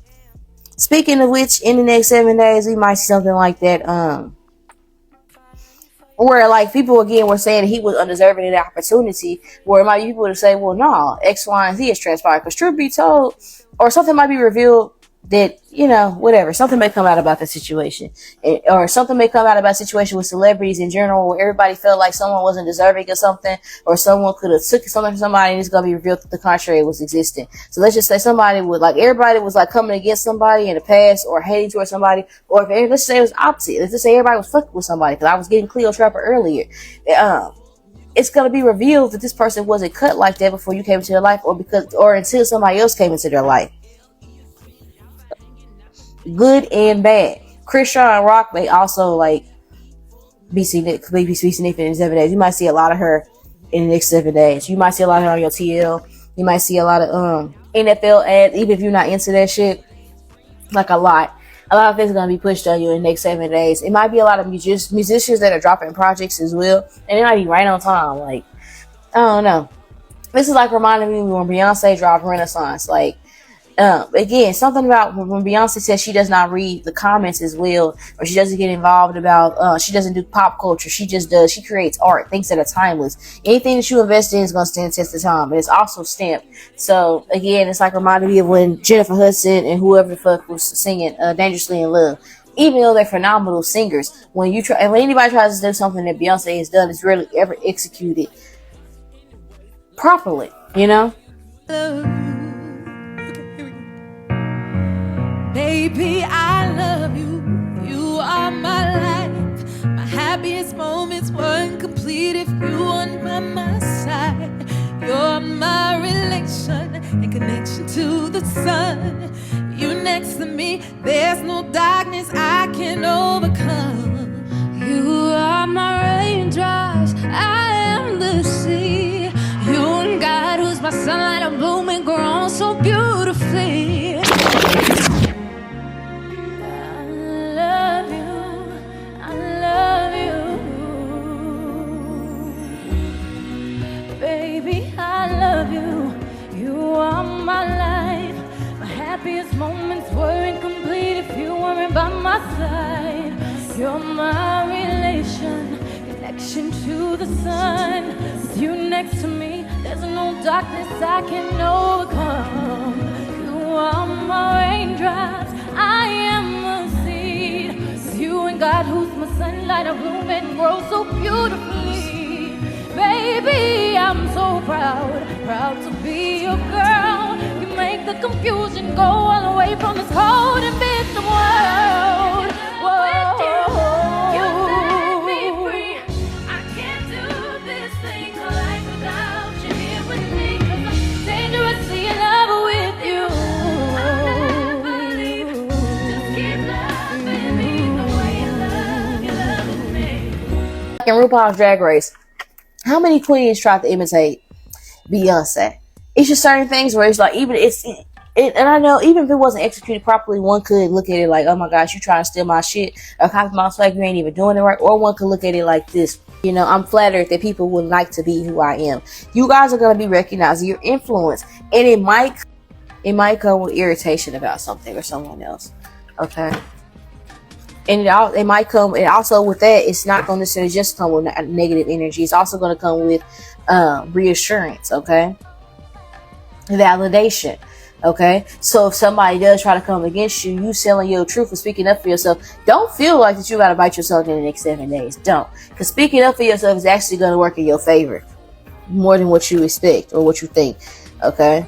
Speaker 4: Speaking of which, in the next 7 days, we might see something like that. Where like people again were saying he was undeserving of the opportunity. Where it might be people to say, well, no, X, Y, and Z is transpired. Because truth be told, or something might be revealed that, you know, whatever, something may come out about the situation, or something may come out about a situation with celebrities in general, where everybody felt like someone wasn't deserving of something, or someone could have took something from somebody, and it's going to be revealed that the contrary was existing. So let's just say somebody would, like, everybody was like coming against somebody in the past, or hating towards somebody, or if, let's say it was opposite. Let's just say everybody was fucking with somebody, because I was getting Cleo Trapper earlier. It's going to be revealed that this person wasn't cut like that before you came into their life, or until somebody else came into their life. Good and bad. Krishan Rock may also like be significant in 7 days. You might see a lot of her in the next 7 days. You might see a lot of her on your TL. You might see a lot of NFL ads, even if you're not into that shit. Like a lot of things are gonna be pushed on you in the next 7 days. It might be a lot of musicians that are dropping projects as well, and it might be right on time. Like, I don't know. This is like reminding me when Beyonce dropped Renaissance. Like, again, something about when Beyonce says she does not read the comments as well, or she doesn't get involved about, she doesn't do pop culture. She just does. She creates art, things that are timeless. Anything that you invest in is going to stand the test of time, and it's also stamped. So again, it's like reminding me of when Jennifer Hudson and whoever the fuck was singing "Dangerously in Love." Even though they're phenomenal singers, when anybody tries to do something that Beyonce has done, it's rarely ever executed properly. You know.
Speaker 6: Baby, I love you. You are my life. My happiest moments weren't complete if you weren't by my side. You're my relation and connection to the sun. You next to me, there's no darkness I can overcome. You are my raindrops, I am the sea. You and God, who's my sunlight, a blooming, grown so beautifully. Baby, I love you. You are my life. My happiest moments were incomplete if you weren't by my side. You're my relation, connection to the sun. With you next to me, there's no darkness I can overcome. You are my raindrops, I am a seed. With you and God, who's my sunlight, I bloom and grow so beautifully. Baby, I'm so proud to be your girl. You make the confusion go all away from this cold and bitter world. Whoa. You set me free. I can't do this thing life without you here with me. 'Cause I'm dangerously in love with you. I'll never leave. Just keep loving me the way you love me.
Speaker 4: In RuPaul's Drag Race, how many queens tried to imitate Beyonce? It's just certain things where it's like, even and I know even if it wasn't executed properly, one could look at it like, oh my gosh, you trying to steal my shit or copy my swag, you ain't even doing it right. Or one could look at it like this, you know, I'm flattered that people would like to be who I am. You guys are going to be recognizing your influence, and it might come with irritation about something or someone else. Okay. And it might come, and also with that, it's not going to necessarily just come with negative energy. It's also going to come with reassurance, okay? Validation, okay? So if somebody does try to come against you, you selling your truth and speaking up for yourself, don't feel like that you got to bite yourself in the next 7 days. Don't. Because speaking up for yourself is actually going to work in your favor more than what you expect or what you think, okay?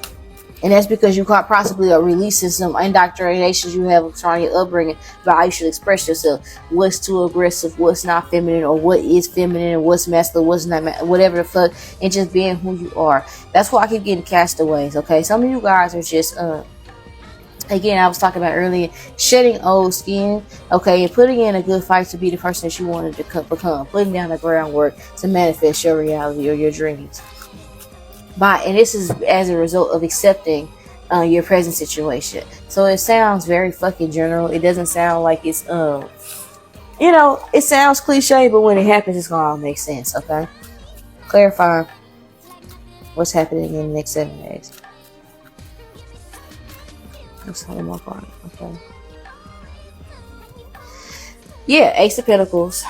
Speaker 4: And that's because you possibly are releasing some indoctrinations you have from your upbringing about how you should express yourself. What's too aggressive, what's not feminine, or what is feminine, and what's masculine, what's not, whatever the fuck, and just being who you are. That's why I keep getting castaways, okay? Some of you guys are just, again, I was talking about earlier, shedding old skin, okay, and putting in a good fight to be the person that you wanted to become, putting down the groundwork to manifest your reality or your dreams. And this is as a result of accepting your present situation. So it sounds very fucking general. It doesn't sound like it's you know, it sounds cliche, but when it happens, it's gonna all make sense. Okay, clarify what's happening in the next 7 days. Let's hold more part. Okay. Yeah, Ace of Pentacles.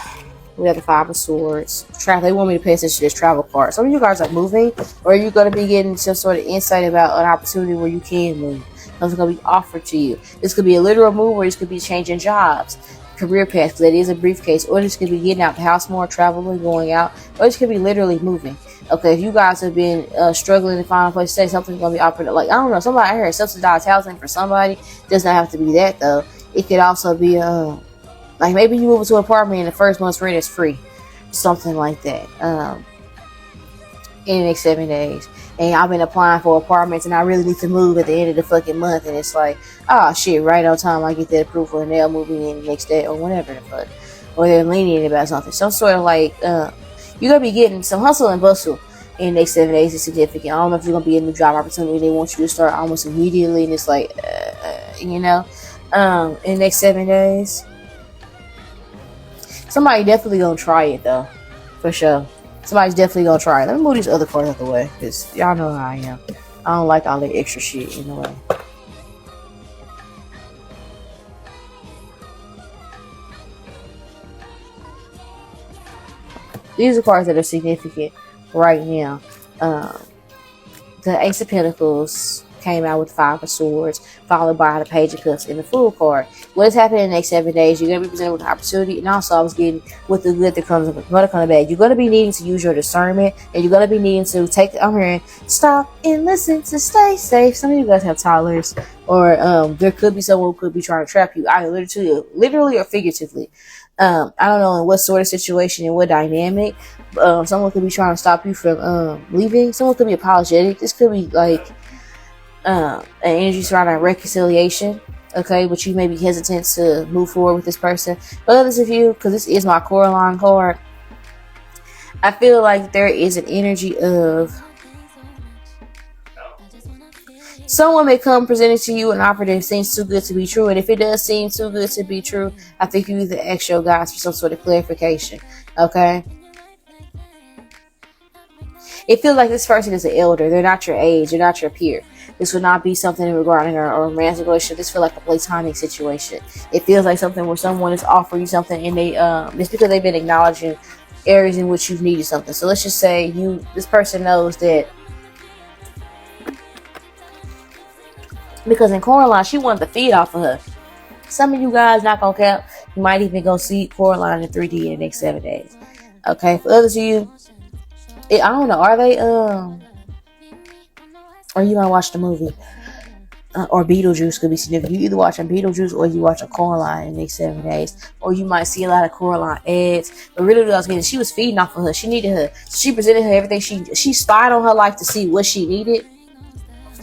Speaker 4: We have the Five of Swords. They want me to pay attention to this travel card. Some of you guys are moving, or you're going to be getting some sort of insight about an opportunity where you can move. Something's going to be offered to you. This could be a literal move, or this could be changing jobs, career paths, because that is a briefcase, or this could be getting out the house more, traveling, going out, or this could be literally moving. Okay, if you guys have been struggling to find a place to stay, something's going to be offered. Like, I don't know, somebody I heard subsidized housing for somebody. Does not have to be that, though. It could also be, like, maybe you move into an apartment and the first month's rent is free. Something like that. In the next 7 days. And I've been applying for apartments and I really need to move at the end of the fucking month. And it's like, oh shit, right on time I get that approval and they'll move me in the next day or whatever the fuck. Or they're lenient about something. Some sort of like, you're going to be getting some hustle and bustle in the next 7 days. Is significant. I don't know if you're going to be a new job opportunity. They want you to start almost immediately. And it's like, in the next 7 days. Somebody definitely gonna try it though, for sure. Somebody's definitely gonna try it. Let me move these other cards out the way, cause y'all know how I am. I don't like all that extra shit in the way. These are cards that are significant right now. The Ace of Pentacles came out with Five of Swords, followed by the Page of Cups and the Fool card. What is happening in the next 7 days? You're going to be presented with an opportunity, and also I was getting with the good that comes with the bad. You're going to be needing to use your discernment, and you're going to be needing to I'm hearing stop and listen to stay safe. Some of you guys have toddlers, or there could be someone who could be trying to trap you, either literally or figuratively. I don't know in what sort of situation and what dynamic. Someone could be trying to stop you from leaving. Someone could be apologetic. This could be like an energy surrounding reconciliation, okay, but you may be hesitant to move forward with this person. But others of you, because this is my Coraline card, I feel like there is an energy of someone may come presenting to you an offer that seems too good to be true, and if it does seem too good to be true, I think you either ask your guys for some sort of clarification, okay? It feels like this person is an elder. They're not your age. They're not your peer. This would not be something regarding a romantic relationship. This feels like a platonic situation. It feels like something where someone is offering you something and they it's because they've been acknowledging areas in which you've needed something. So let's just say this person knows that, because in Coraline, she wanted to feed off of her. Some of you guys, not gonna cap, you might even go see Coraline in 3D in the next 7 days. Okay, for others of you, I don't know, are they or you might watch the movie, or Beetlejuice could be significant. You either watching Beetlejuice or you watching Coraline in the next 7 days, or you might see a lot of Coraline ads. But really, what I was getting, she was feeding off of her. She needed her. She presented her everything. She spied on her life to see what she needed,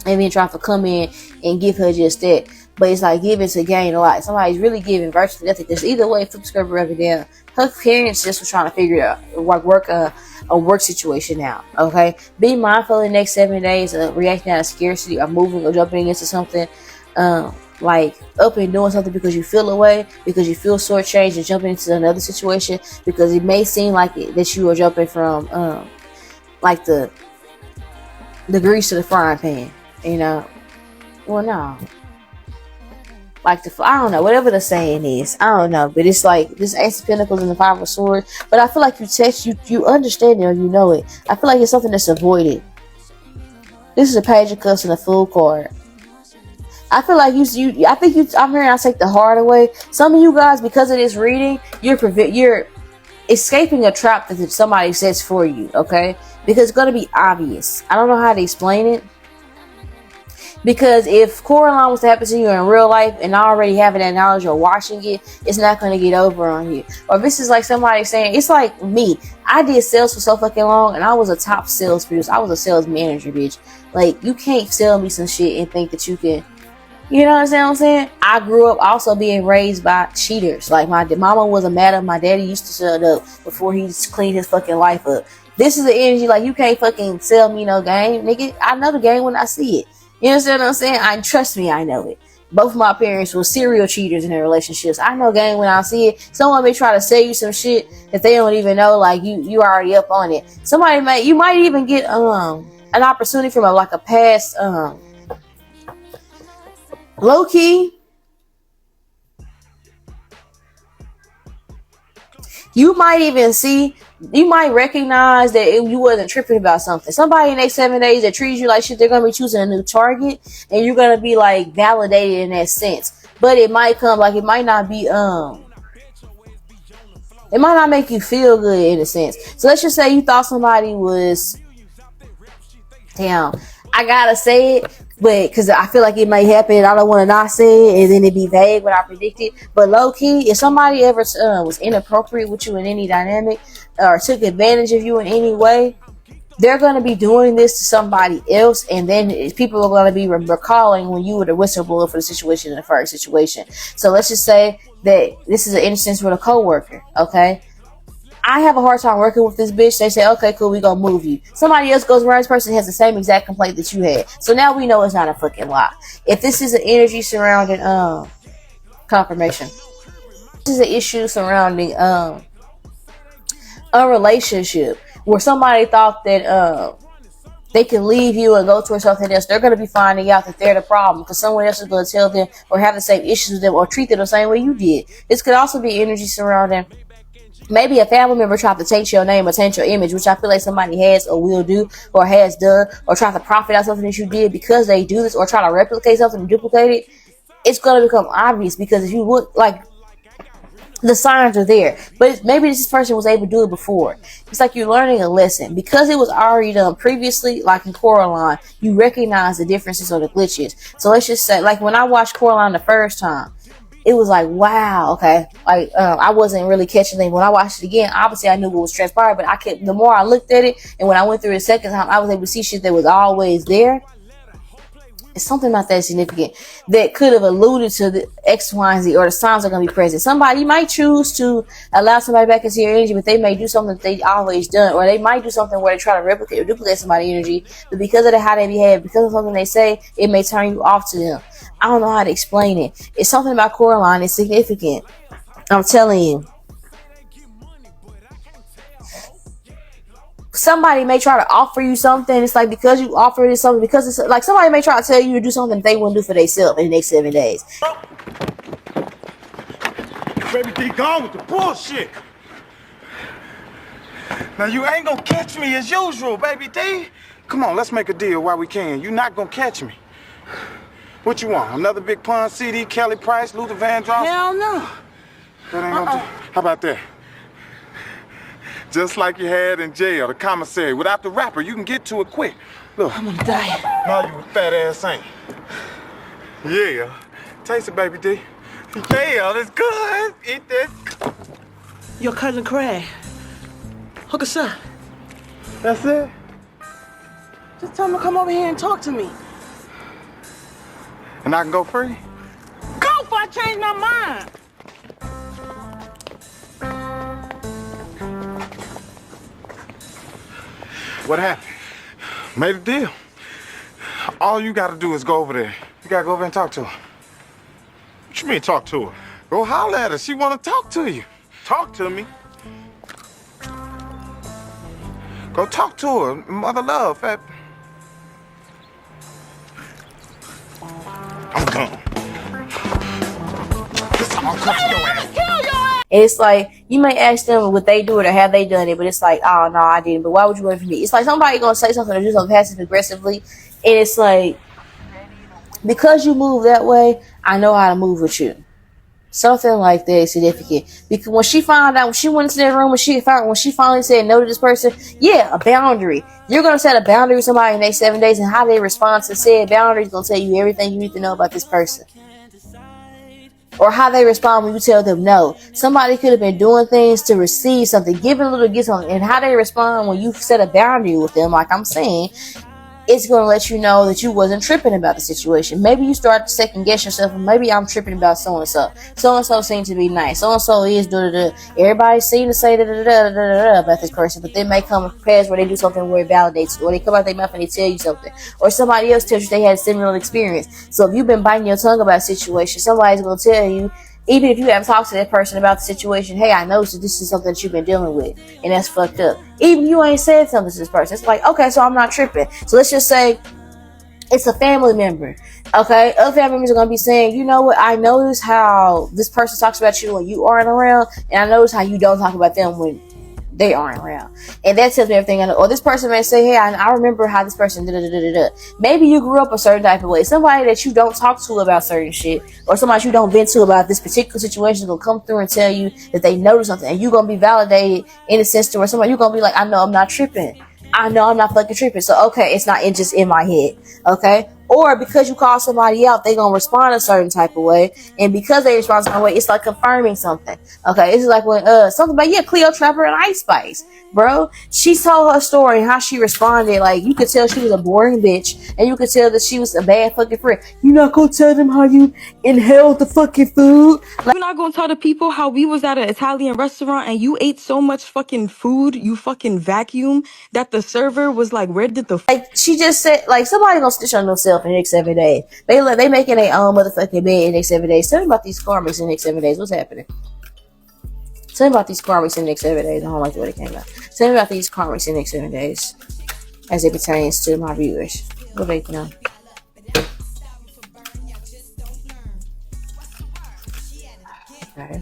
Speaker 4: and then tried to come in and give her just that. But it's like giving to gain a lot. Somebody's really giving virtually nothing. Because either way, flip script rub it down. Her parents just was trying to figure out a work situation out. Okay, be mindful in the next 7 days of reacting out of scarcity, or moving or jumping into something, like up and doing something because you feel away, because you feel shortchanged, and jumping into another situation because it may seem like that you are jumping from like the grease to the frying pan. You know, well, no. Like I don't know, whatever the saying is, I don't know, but it's like this Ace of Pentacles and the Five of Swords. But I feel like you understand it, or you know it. I feel like it's something that's avoided. This is a Page of Cups and a Fool card. I feel like I'm hearing I take the heart away. Some of you guys, because of this reading, you're escaping a trap that somebody sets for you, okay? Because it's gonna be obvious. I don't know how to explain it. Because if Coraline was to happen to you in real life and already having that knowledge or watching it, it's not going to get over on you. Or this is like somebody saying, it's like me. I did sales for so fucking long and I was a top sales producer. I was a sales manager, bitch. Like, you can't sell me some shit and think that you can, you know what I'm saying? I grew up also being raised by cheaters. Like, my mama was a madam. My daddy used to shut up before he cleaned his fucking life up. This is the energy, like, you can't fucking sell me no game, nigga. I know the game when I see it. You understand what I'm saying? Trust me, I know it. Both my parents were serial cheaters in their relationships. I know game when I see it. Someone may try to sell you some shit that they don't even know, like you already up on it. You might even get an opportunity from a past low key. You might recognize that you wasn't tripping about something. Somebody in the next 7 days that treats you like shit, they're gonna be choosing a new target, and you're gonna be like validated in that sense. But it might come like it might not be it might not make you feel good in a sense. So let's just say you thought somebody was, damn, I gotta say it, but because I feel like it may happen, I don't want to not say it, and then it be vague what I predicted. But low key, if somebody ever was inappropriate with you in any dynamic or took advantage of you in any way, they're going to be doing this to somebody else, and then people are going to be recalling when you were the whistleblower for the situation in the first situation. So let's just say that this is an instance with a coworker, okay? I have a hard time working with this bitch. They say, okay, cool, we gonna move you. Somebody else goes around, this person has the same exact complaint that you had. So now we know it's not a fucking lie. If this is an energy surrounding confirmation, this is an issue surrounding a relationship where somebody thought that they can leave you and go towards something else, they're going to be finding out that they're the problem because someone else is going to tell them or have the same issues with them or treat them the same way you did. This could also be energy surrounding maybe a family member tried to taint your name or taint your image, which I feel like somebody has or will do or has done, or try to profit out something that you did because they do this, or try to replicate something and duplicate it. It's going to become obvious because if you look like the signs are there, but maybe this person was able to do it before. It's like you're learning a lesson because it was already done previously. Like in Coraline, you recognize the differences or the glitches. So let's just say, like when I watched Coraline the first time, it was like, wow, okay. Like I wasn't really catching things. When I watched it again, obviously I knew what was transpired, but the more I looked at it, and when I went through it the second time, I was able to see shit that was always there. It's something not that significant that could have alluded to the X, Y, and Z, or the signs are going to be present. Somebody might choose to allow somebody back into your energy, but they may do something that they always done, or they might do something where they try to replicate or duplicate somebody's energy, but because of how they behave, because of something they say, it may turn you off to them. I don't know how to explain it. It's something about Coraline. It's significant. I'm telling you. Somebody may try to offer you something. It's like because you offer it something, because it's like somebody may try to tell you to do something that they wouldn't do for themselves in the next 7 days.
Speaker 21: Baby D gone with the bullshit. Now you ain't gonna catch me as usual, baby D. Come on, let's make a deal while we can. You're not gonna catch me. What you want? Another Big Pun CD, Kelly Price, Luther Vandross?
Speaker 15: Hell no.
Speaker 21: That ain't gonna do. How about that? Just like you had in jail, the commissary. Without the rapper, you can get to it quick. Look.
Speaker 15: I'm gonna die.
Speaker 21: No, you fat ass ain't. Yeah. Taste it, baby D. Yeah, that's good. Eat this.
Speaker 15: Your cousin Craig. Hook us up.
Speaker 21: That's it?
Speaker 15: Just tell him to come over here and talk to me.
Speaker 21: And I can go free?
Speaker 15: Go before I change my mind.
Speaker 21: What happened? Made a deal. All you gotta do is go over there. You gotta go over and talk to her. What you mean talk to her? Go holler at her. She wanna talk to you. Talk to me? Go talk to her. Mother love, fat. I'm gone. This all comes to your ass.
Speaker 4: And it's like, you may ask them would they do it or have they done it, but it's like, oh no, I didn't, but why would you want it from me? It's like somebody gonna say something or do something passive aggressively, and it's like, because you move that way, I know how to move with you. Something like that is significant. Because when she found out, when she went into that room, when she finally said no to this person, yeah, a boundary. You're gonna set a boundary with somebody in the next 7 days, and how they respond to said boundary is gonna tell you everything you need to know about this person. Or how they respond when you tell them no. Somebody could have been doing things to receive something, giving a little to get something, and how they respond when you set a boundary with them, like I'm saying, it's going to let you know that you wasn't tripping about the situation. Maybe you start to second guess yourself, and maybe I'm tripping about so-and-so. So-and-so seems to be nice. So-and-so is da-da-da. Everybody seems to say da-da-da-da-da-da about this person, but they may come past where they do something where it validates it, or they come out their mouth and they tell you something, or somebody else tells you they had a similar experience. So if you've been biting your tongue about a situation, somebody's going to tell you, even if you haven't talked to that person about the situation, hey, I noticed that this is something that you've been dealing with, and that's fucked up. Even you ain't said something to this person. It's like, okay, so I'm not tripping. So let's just say It's a family member. Okay, other family members are gonna be saying, you know what? I notice how this person talks about you when you aren't around, and I notice how you don't talk about them when they aren't around. And that tells me everything I know. Or this person may say, hey, I remember how this person da. Maybe you grew up a certain type of way. Somebody that you don't talk to about certain shit, or somebody you don't vent to about this particular situation, will come through and tell you that they noticed something, and you're gonna be validated in a sense to where somebody, you're gonna be like, I know I'm not tripping. I know I'm not fucking tripping. So okay, it's not just in my head. Okay. Or because you call somebody out, they gonna respond a certain type of way, and because they respond a certain way, it's like confirming something. Okay, it's like when something about Cleo Trapper and Ice Spice, bro. She told her story and how she responded. Like, you could tell she was a boring bitch, and you could tell that she was a bad fucking friend. You not gonna tell them how you inhaled the fucking food.
Speaker 3: You're not gonna tell the people how we was at an Italian restaurant and you ate so much fucking food, you fucking vacuum, that the server was like, where did the
Speaker 4: like she just said, like, somebody gonna stitch on themselves in the next 7 days. They making their own motherfucking bed in the next 7 days. Tell me about these karmics in the next 7 days. What's happening? Tell me about these karmics in the next 7 days. I don't like the way it came out. Tell me about these karmics in the next 7 days as it pertains to my viewers. What do they know? Okay.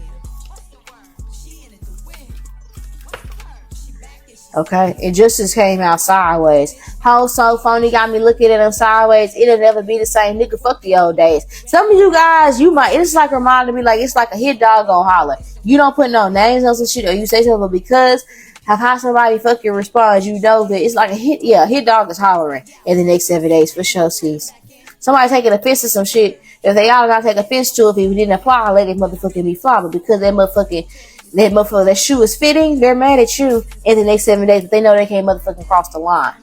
Speaker 4: Okay, it just came out sideways. How so phony got me looking at them sideways. It'll never be the same, nigga. Fuck the old days. Some of you guys, you might, it's like reminding me, like, it's like a hit dog gonna holler. You don't put no names on some shit, or you say something, but because of how somebody fucking responds, you know that it's like a hit. Yeah, a hit dog is hollering in the next 7 days for sure, skis. Somebody taking offense to some shit, if they all gotta take offense to it, if it didn't apply, let it motherfucking be flawed. But because that shoe is fitting, they're mad at you in the next 7 days, but they know they can't motherfucking cross the line.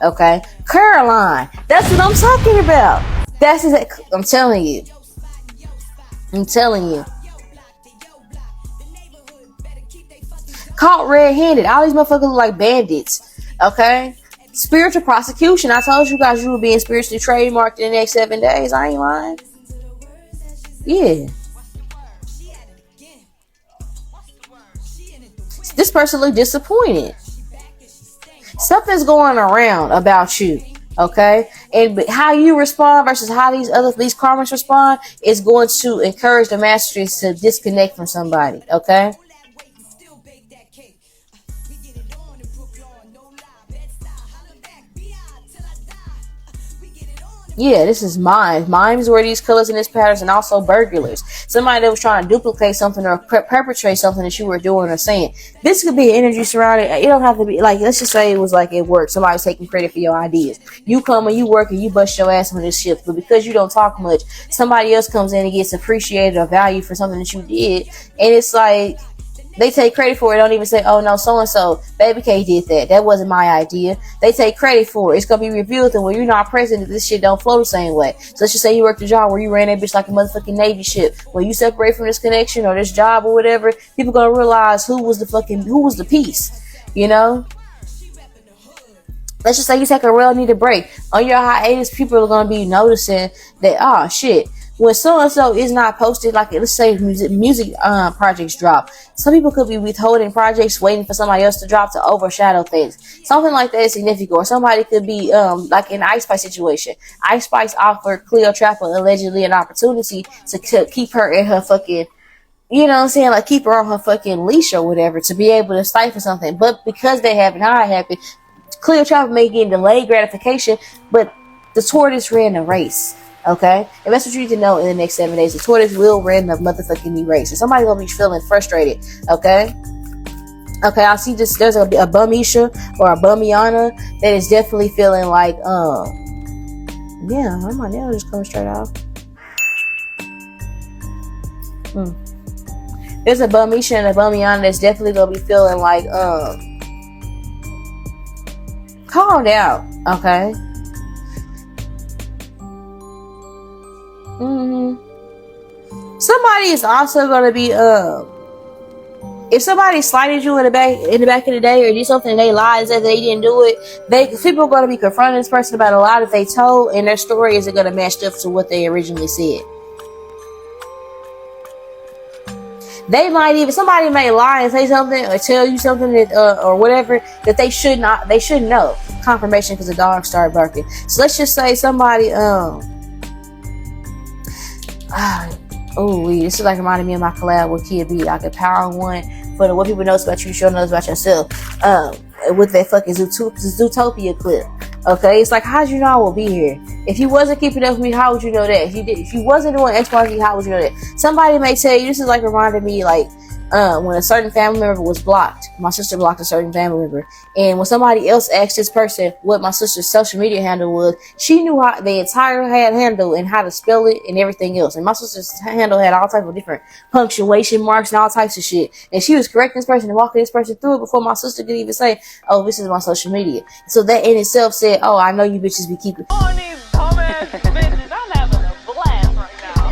Speaker 4: Okay? Caroline. That's what I'm talking about. That's exactly, I'm telling you. Caught red-handed. All these motherfuckers look like bandits. Okay? Spiritual prosecution. I told you guys you were being spiritually trademarked in the next 7 days. I ain't lying. Yeah. This person looked disappointed. Something's going around about you, okay? And how you respond versus how these karmics respond is going to encourage the masters to disconnect from somebody, okay? Yeah, this is mimes. Mimes were these colors and these patterns, and also burglars. Somebody that was trying to duplicate something or perpetrate something that you were doing or saying. This could be an energy surrounding. It don't have to be like, let's just say it was like at work. Somebody's taking credit for your ideas. You come and you work and you bust your ass on this shit, but because you don't talk much, somebody else comes in and gets appreciated or valued for something that you did, and it's like they take credit for it. Don't even say, oh no, so-and-so, Baby K did that. That wasn't my idea. They take credit for it. It's going to be revealed that when you're not present, this shit don't flow the same way. So let's just say you worked a job where you ran that bitch like a motherfucking Navy ship. When you separate from this connection or this job or whatever, people going to realize who was the piece, you know? Let's just say you take a real needed break. On your hiatus, people are going to be noticing that, oh shit, when so-and-so is not posted, like, let's say music projects drop, some people could be withholding projects, waiting for somebody else to drop to overshadow things. Something like that is significant. Or somebody could be, like in Ice Spice situation. Ice Spice offered Cleo Trapper allegedly an opportunity to keep her in her fucking, you know what I'm saying, like keep her on her fucking leash or whatever, to be able to stifle something. But because they happened, how it happened, Cleo Trapper may get delayed gratification, but the tortoise ran the race. Okay, and that's what you need to know in the next 7 days. The tortoise will run the motherfucking race, and somebody's gonna be feeling frustrated. Okay, I see this. There's a Bumisha or a Bumiana that is definitely feeling like, yeah, my nail just coming straight off. There's a Bumisha and a Bumiana that's definitely gonna be feeling like, called out. Okay. Somebody is also going to be if somebody slighted you in the back of the day or did something and they lied and said they didn't do it, people are going to be confronting this person about a lie that they told, and their story isn't going to match up to what they originally said. They might even, somebody may lie and say something or tell you something that or whatever that they shouldn't know. Confirmation because the dog started barking. So let's just say somebody this is like reminding me of my collab with Kia B. Like a power one for the what people knows about you, sure knows about yourself. With that fucking Zootopia clip. Okay, it's like, how'd you know I will be here? If you wasn't keeping up with me, how would you know that? If you wasn't doing X, Y, Z, how would you know that? Somebody may tell you, this is like reminding me like when a certain family member was blocked. My sister blocked a certain family member, and when somebody else asked this person what my sister's social media handle was, she knew how the entire handle and how to spell it and everything else. And my sister's handle had all types of different punctuation marks and all types of shit. And she was correcting this person and walking this person through it before my sister could even say, "Oh, this is my social media." So that in itself said, "Oh, I know you bitches be keeping."
Speaker 6: On these dumbass bitches, I'm having a blast right now.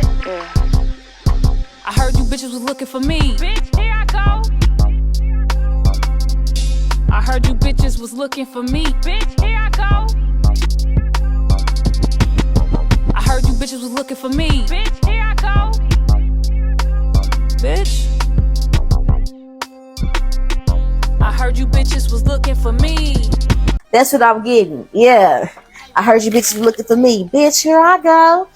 Speaker 6: I heard you bitches was looking for me. Bitch, here I go. I heard you bitches was looking for me. Bitch, here I go. I heard you bitches was looking for me. Bitch, here I go. Bitch. I heard you bitches was looking for me.
Speaker 4: That's what I'm getting. Yeah. I heard you bitches looking for me. Bitch, here I go.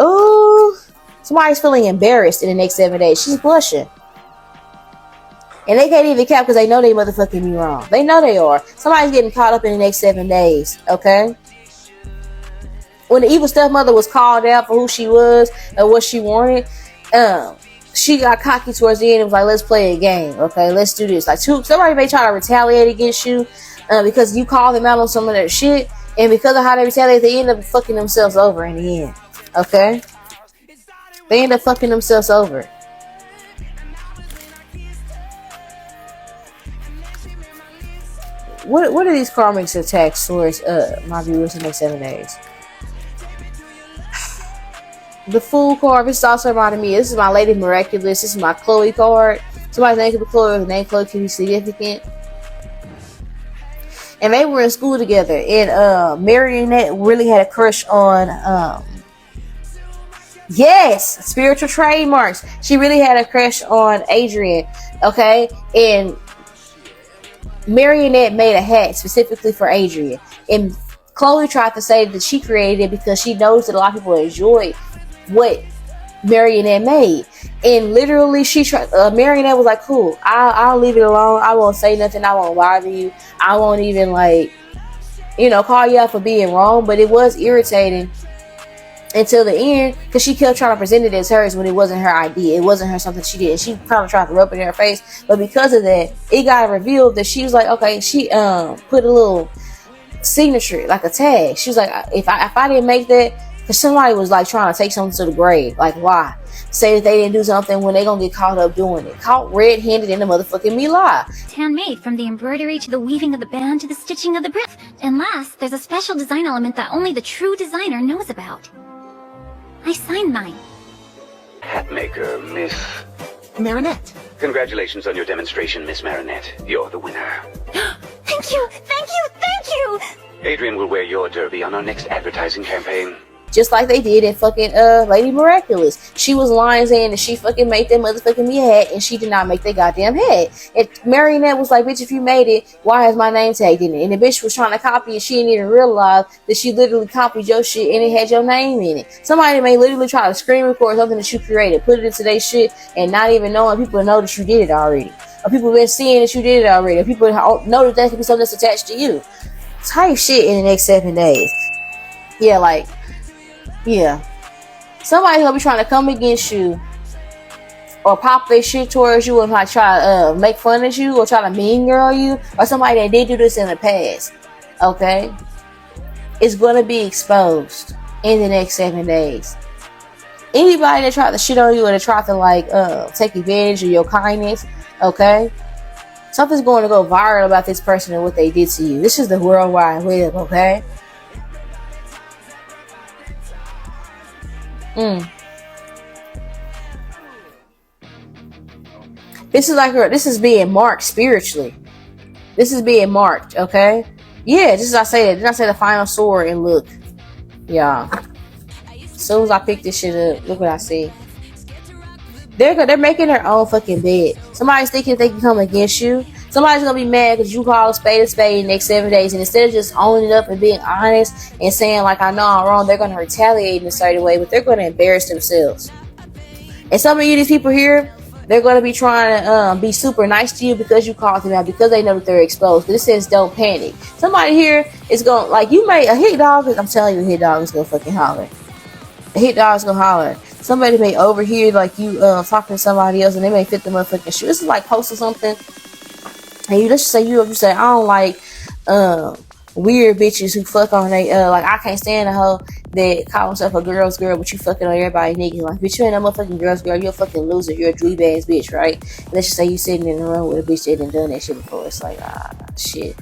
Speaker 4: Ooh. Somebody's feeling embarrassed in the next 7 days. She's blushing. And they can't even cap because they know they motherfucking me wrong. They know they are. Somebody's getting caught up in the next 7 days. Okay? When the evil stepmother was called out for who she was and what she wanted, she got cocky towards the end and was like, let's play a game. Okay? Let's do this. Like, somebody may try to retaliate against you because you call them out on some of their shit. And because of how they retaliate, they end up fucking themselves over in the end. Okay? They end up fucking themselves over. What are these karmic attacks towards my viewers in the next 7 days? The Fool card, this is also reminding me, this is my Lady Miraculous, this is my Chloe card. Somebody's name could be Chloe, or the name Chloe can be significant. And they were in school together, and Marionette really had a crush on yes, spiritual trademarks. She really had a crush on Adrian, okay? And Marionette made a hat specifically for Adrian. And Chloe tried to say that she created it because she knows that a lot of people enjoy what Marionette made. And literally, Marionette was like, cool, I'll leave it alone. I won't say nothing. I won't bother you. I won't even, like, call you out for being wrong. But it was irritating until the end, because she kept trying to present it as hers when it wasn't her idea. It wasn't her something she did. She kind of tried to rub it in her face, but because of that, it got revealed that she was like, okay, she put a little signature, like a tag. She was like, if I didn't make that, because somebody was like trying to take something to the grave, like why? Say that they didn't do something when they gonna get caught up doing it. Caught red-handed in the motherfucking Mila.
Speaker 1: Handmade, from the embroidery to the weaving of the band to the stitching of the brick. And last, there's a special design element that only the true designer knows about. I signed mine.
Speaker 2: Hatmaker, Miss
Speaker 6: Marinette.
Speaker 2: Congratulations on your demonstration, Miss Marinette. You're the winner.
Speaker 1: Thank you, thank you, thank you!
Speaker 2: Adrian will wear your derby on our next advertising campaign.
Speaker 4: Just like they did in fucking Lady Miraculous. She was lying saying that she fucking made that motherfucking me hat, and she did not make that goddamn hat. And Marionette was like, bitch, if you made it, why has my name tagged in it? And the bitch was trying to copy it. She didn't even realize that she literally copied your shit and it had your name in it. Somebody may literally try to screen record something that you created, put it into their shit, and not even knowing people know that you did it already. Or people been seeing that you did it already. Or people know that could be something that's attached to you. Type shit in the next 7 days. Yeah. Somebody's gonna be trying to come against you or pop their shit towards you and like try to make fun of you or try to mean girl you, or somebody that did do this in the past. Okay? It's gonna be exposed in the next 7 days. Anybody that tried to shit on you or that tried to like take advantage of your kindness, okay? Something's going to go viral about this person and what they did to you. This is the World Wide Web, okay? This is being marked spiritually. This is being marked, okay? Yeah, just as I say that. Didn't I say the final sword? And look, y'all. As soon as I pick this shit up, look what I see. They're making their own fucking bed. Somebody's thinking they can come against you. Somebody's gonna be mad because you call a spade in the next 7 days, and instead of just owning it up and being honest and saying like I know I'm wrong, they're gonna retaliate in a certain way, but they're gonna embarrass themselves. And some of you, these people here, they're gonna be trying to be super nice to you because you called them out, because they know that they're exposed. This says don't panic. Somebody here is gonna like a hit dog. I'm telling you, a hit dog is gonna fucking holler. A hit dog is gonna holler. Somebody may overhear like you talking to somebody else, and they may fit the motherfucking shoe. This is like posting something, and let's just say you say I don't like weird bitches who fuck on they like I can't stand a hoe that call herself a girl's girl, but you fucking on everybody nigga. Like, bitch, you ain't no motherfucking girl's girl. You're a fucking loser. You're a dweeb ass bitch, right? And let's just say you sitting in the room with a bitch that done that shit before. It's like shit.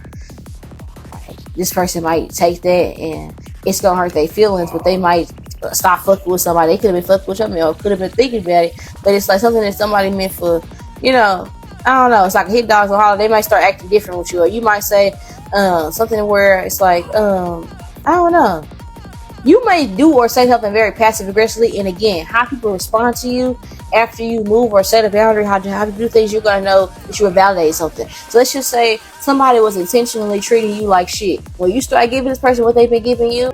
Speaker 4: This person might take that and it's gonna hurt their feelings, but they might stop fucking with somebody. They could have been fucking with somebody or could have been thinking about it, but it's like something that somebody meant for, I don't know. It's like a hit dogs on holiday. They might start acting different with you, or you might say something where it's like, I don't know. You may do or say something very passive aggressively, and again, how people respond to you after you move or set a boundary, how to do things, you're gonna know that you validated something. So let's just say somebody was intentionally treating you like shit. When you start giving this person what they've been giving you,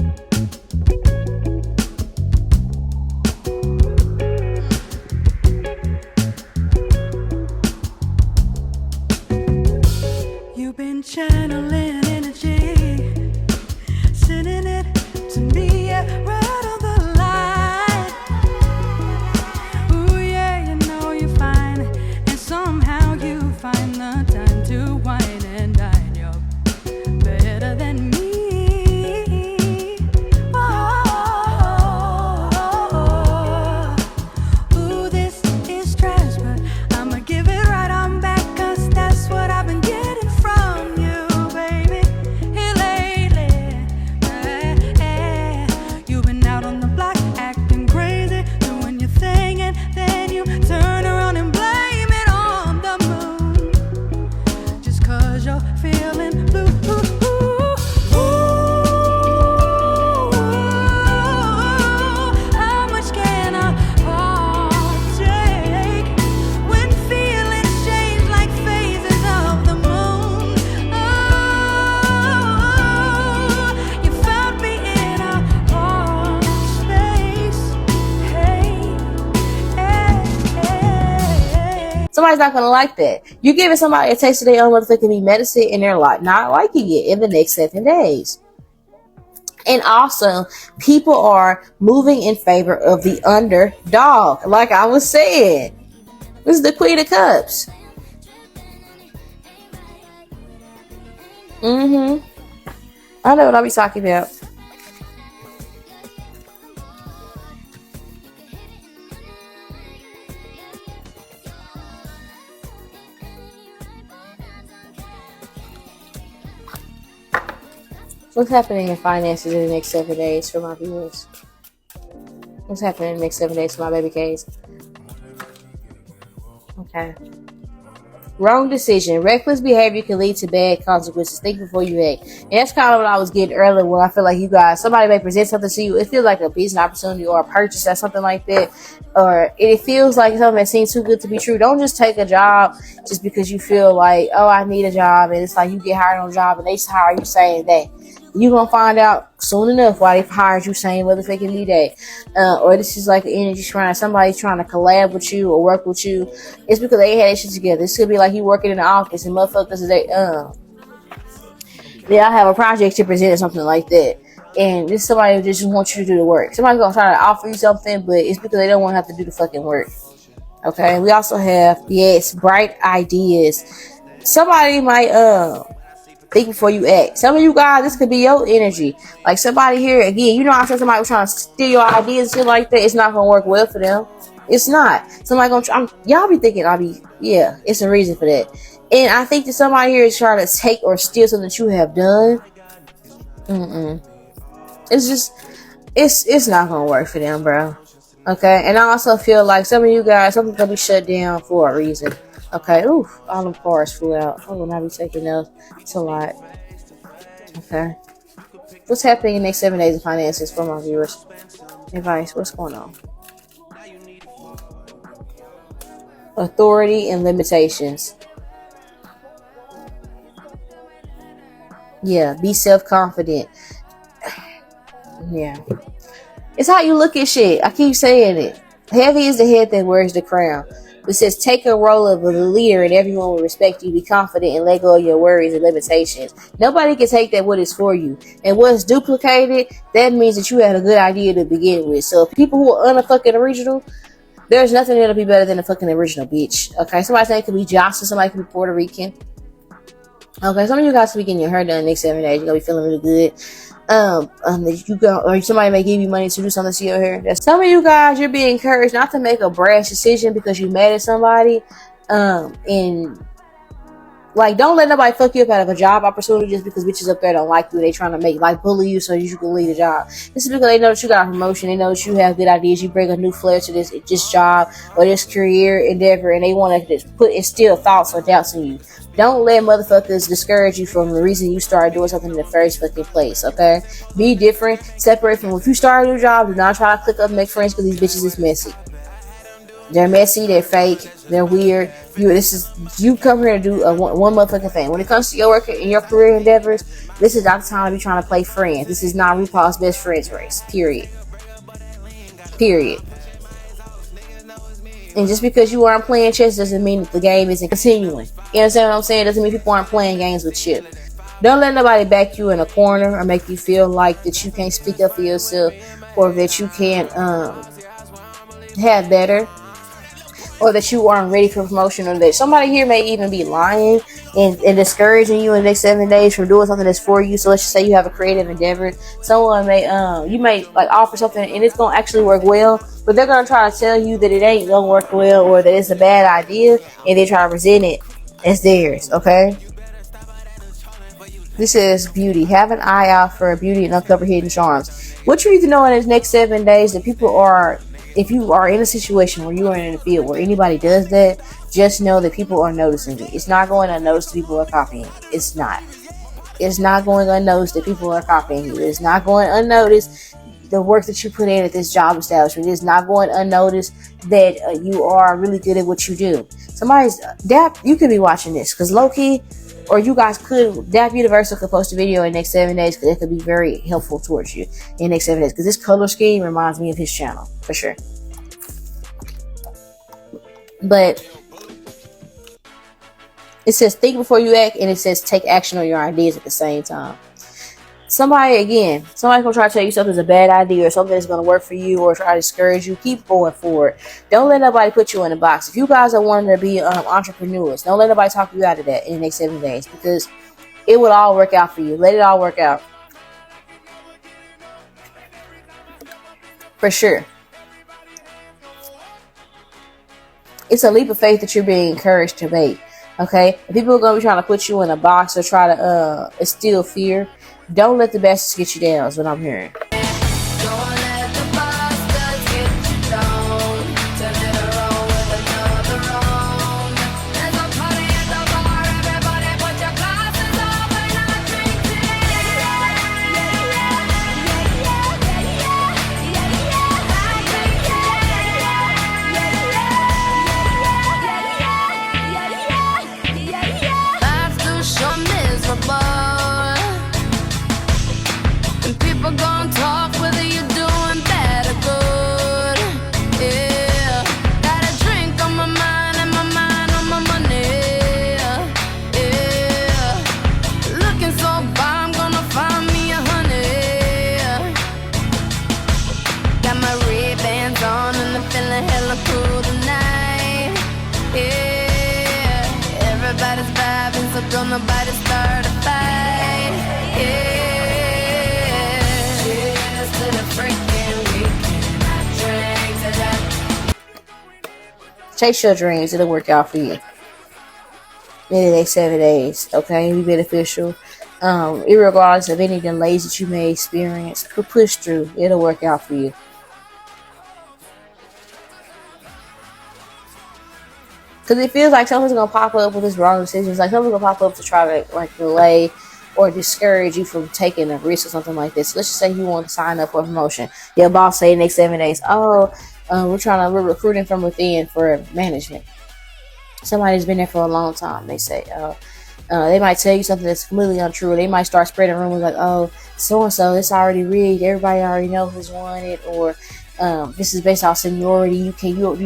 Speaker 19: You've been channeling energy, sending it to me right on the line. Ooh yeah, you know you're fine, and somehow you find the time to wine and dine. You're better than me. Ooh, this is trash, but I'ma give it right on back, 'cause that's what I've been getting from you, baby. Here lately, you've been out on the block acting crazy, doing your thing, and then you turn around and blame it on the moon, just 'cause you're feeling blue. How much can a heart take when feelings change like phases of the moon? Oh, you found me in a hard space. Hey.
Speaker 4: somebody's not gonna like that. You're giving somebody a taste of their own motherfucking be medicine, and they're like not liking it in the next 7 days. And also, people are moving in favor of the underdog. Like I was saying, this is the Queen of Cups. I know what I'll be talking about. What's happening in finances in the next 7 days for my viewers? What's happening in the next 7 days for my baby K's? Okay. Wrong decision. Reckless behavior can lead to bad consequences. Think before you act. And that's kind of what I was getting earlier when I feel like you guys, somebody may present something to you. It feels like a business opportunity or a purchase or something like that. Or it feels like something that seems too good to be true. Don't just take a job just because you feel like, oh, I need a job. And it's like you get hired on a job and they just hire you same day. You're going to find out soon enough why they hired you same motherfucking D-Day. Or this is like an energy shrine. Somebody's trying to collab with you or work with you. It's because they had that shit together. This could be like you working in the office and motherfuckers, they all have a project to present or something like that. And this somebody who just wants you to do the work. Somebody's going to try to offer you something, but it's because they don't want to have to do the fucking work. Okay? We also have, yes, bright ideas. Somebody might, think before you act. Some of you guys, this could be your energy. Like somebody here, again, you know I said somebody was trying to steal your ideas and shit like that. It's not going to work well for them. It's not. Somebody going to try. Y'all be thinking, yeah, it's a reason for that. And I think that somebody here is trying to take or steal something that you have done. It's just, it's not going to work for them, bro. Okay? And I also feel like some of you guys, something's going to be shut down for a reason. Okay, oof, all them cars flew out. I will not be taking those. It's a lot. Okay. What's happening in the next 7 days of finances for my viewers? Advice, what's going on? authority, and limitations. Yeah, be self-confident. Yeah. It's how you look at shit. I keep saying it. Heavy is the head that wears the crown. It says take a role of a leader and everyone will respect you. Be confident and let go of your worries and limitations. Nobody can take that what is for you. And what's duplicated, that means that you had a good idea to begin with. So if people who are unfucking original, there's nothing that'll be better than a fucking original, bitch. Okay, somebody think it could be Jocelyn, somebody could be Puerto Rican. Okay, some of you guys will be getting your hair done next 7 days. You're gonna be feeling really good. You go, or somebody may give you money to do something to your hair. Some of you guys, you're being encouraged not to make a brash decision because you mad at somebody. And like, don't let nobody fuck you up out of a job opportunity just because bitches up there don't like you. They trying to make like bully you so you can leave the job. This is because they know that you got a promotion. They know that you have good ideas. You bring a new flair to this job or this career endeavor, and they want to just instill thoughts or doubts in you. Don't let motherfuckers discourage you from the reason you started doing something in the first fucking place, okay? Be different. Separate from if you start a new job, do not try to click up and make friends because these bitches is messy. They're messy, they're fake, they're weird. You come here to do one motherfucking thing. When it comes to your work and your career endeavors, this is not the time to be trying to play friends. This is not RuPaul's Best Friends race. Period. And just because you aren't playing chess doesn't mean that the game isn't continuing. You understand what I'm saying? Doesn't mean people aren't playing games with you. Don't let nobody back you in a corner or make you feel like that you can't speak up for yourself or that you can't have better or that you aren't ready for promotion or that somebody here may even be lying and discouraging you in the next 7 days from doing something that's for you. So let's just say you have a creative endeavor. Someone may you may like offer something and it's gonna actually work well, but they're gonna try to tell you that it ain't gonna work well or that it's a bad idea, and they try to present it as theirs. Okay. This is beauty. Have an eye out for beauty and uncover hidden charms. What you need to know in these next 7 days that people are, if you are in a situation where you are in a field where anybody does that, just know that people are noticing it. It's not going unnoticed that people are copying it. It's not. It's not going unnoticed that people are copying you. It's not going unnoticed the work that you put in at this job establishment. It's not going unnoticed that you are really good at what you do. Somebody's Dap, you could be watching this because low-key, or you guys could, Dap Universal could post a video in the next 7 days because it could be very helpful towards you in the next 7 days because this color scheme reminds me of his channel for sure. But it says think before you act, and it says take action on your ideas at the same time. Somebody's gonna try to tell you something's a bad idea or something that's gonna work for you or try to discourage you. Keep going forward. Don't let nobody put you in a box. If you guys are wanting to be entrepreneurs, don't let nobody talk you out of that in the next 7 days because it will all work out for you. Let it all work out. For sure. It's a leap of faith that you're being encouraged to make. Okay? If people are going to be trying to put you in a box or try to instill fear, don't let the bastards get you down is what I'm hearing.
Speaker 6: Don't nobody start a fight. Yeah. Cheers to the freaking weekend. I drank to that.
Speaker 4: Chase your dreams. It'll work out for you in the next 7 days. Okay, be beneficial. Irregardless of any delays that you may experience, push through. It'll work out for you. Because it feels like something's going to pop up with this wrong decisions. Like something's going to pop up to try to like delay or discourage you from taking a risk or something like this. So let's just say you want to sign up for a promotion. Your boss say next 7 days, we're recruiting from within for management. Somebody's been there for a long time. They say, they might tell you something that's completely untrue. They might start spreading rumors like, oh, so and so, it's already rigged. Everybody already knows who's won it, or this is based on seniority. You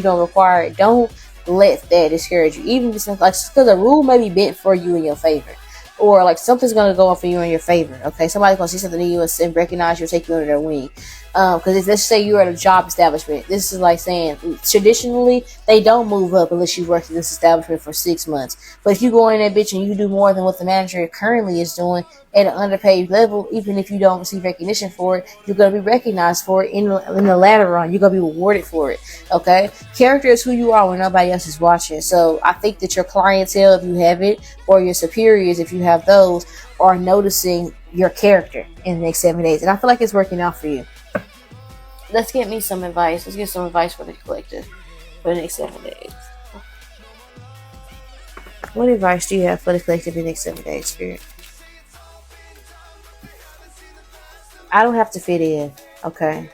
Speaker 4: don't require it. Don't let that discourage you. Even if it's like, because a rule may be bent for you in your favor, or like something's gonna go off for you in your favor. Okay, somebody's gonna see something in you and recognize you, take you under their wing. Because let's say you're at a job establishment. This is like saying traditionally they don't move up unless you work at this establishment for 6 months. But if you go in that bitch and you do more than what the manager currently is doing at an underpaid level, even if you don't receive recognition for it, you're gonna be recognized for it in the latter run. You're gonna be rewarded for it. Okay, character is who you are when nobody else is watching. So I think that your clientele, if you have it, or your superiors, if you have those, are noticing your character in the next 7 days, and I feel like it's working out for you. Let's get me some advice. Let's get some advice for the collective for the next 7 days. What advice do you have for the collective in the next 7 days, Spirit? I don't have to fit in, okay?